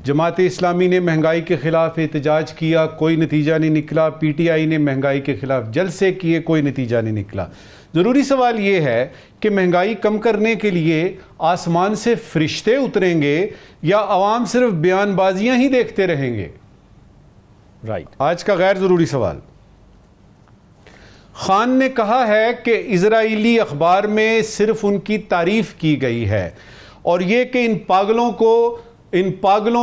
जमात इस्लामी ने महंगाई के ख़िलाफ़ एहतजाज किया, कोई नतीजा नहीं निकला। PTI ने महंगाई के ख़िलाफ़ जलसे किए, कोई नतीजा नहीं निकला। ज़रूरी सवाल ये है कि महंगाई कम करने के लिए आसमान से फरिश्ते उतरेंगे या आवाम सिर्फ बयानबाजियाँ ही देखते रहेंगे? राइट, आज का गैर ज़रूरी सवाल। खान ने कहा है कि इजरायली अखबार में सिर्फ उनकी तारीफ की गई है और ये कि इन पागलों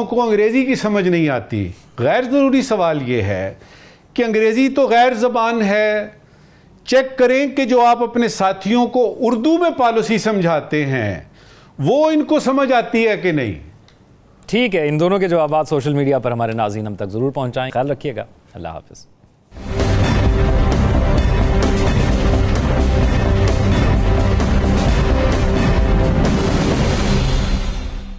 को अंग्रेज़ी की समझ नहीं आती। गैर ज़रूरी सवाल ये है कि अंग्रेज़ी तो गैर ज़बान है। चेक करें कि जो आप अपने साथियों को उर्दू में पॉलिसी समझाते हैं वो इनको समझ आती है कि नहीं। ठीक है, इन दोनों के जवाब सोशल मीडिया पर हमारे नाज़रीन हम तक ज़रूर पहुँचाएँ। ख्याल रखिएगा। अल्लाह हाफ़िज़।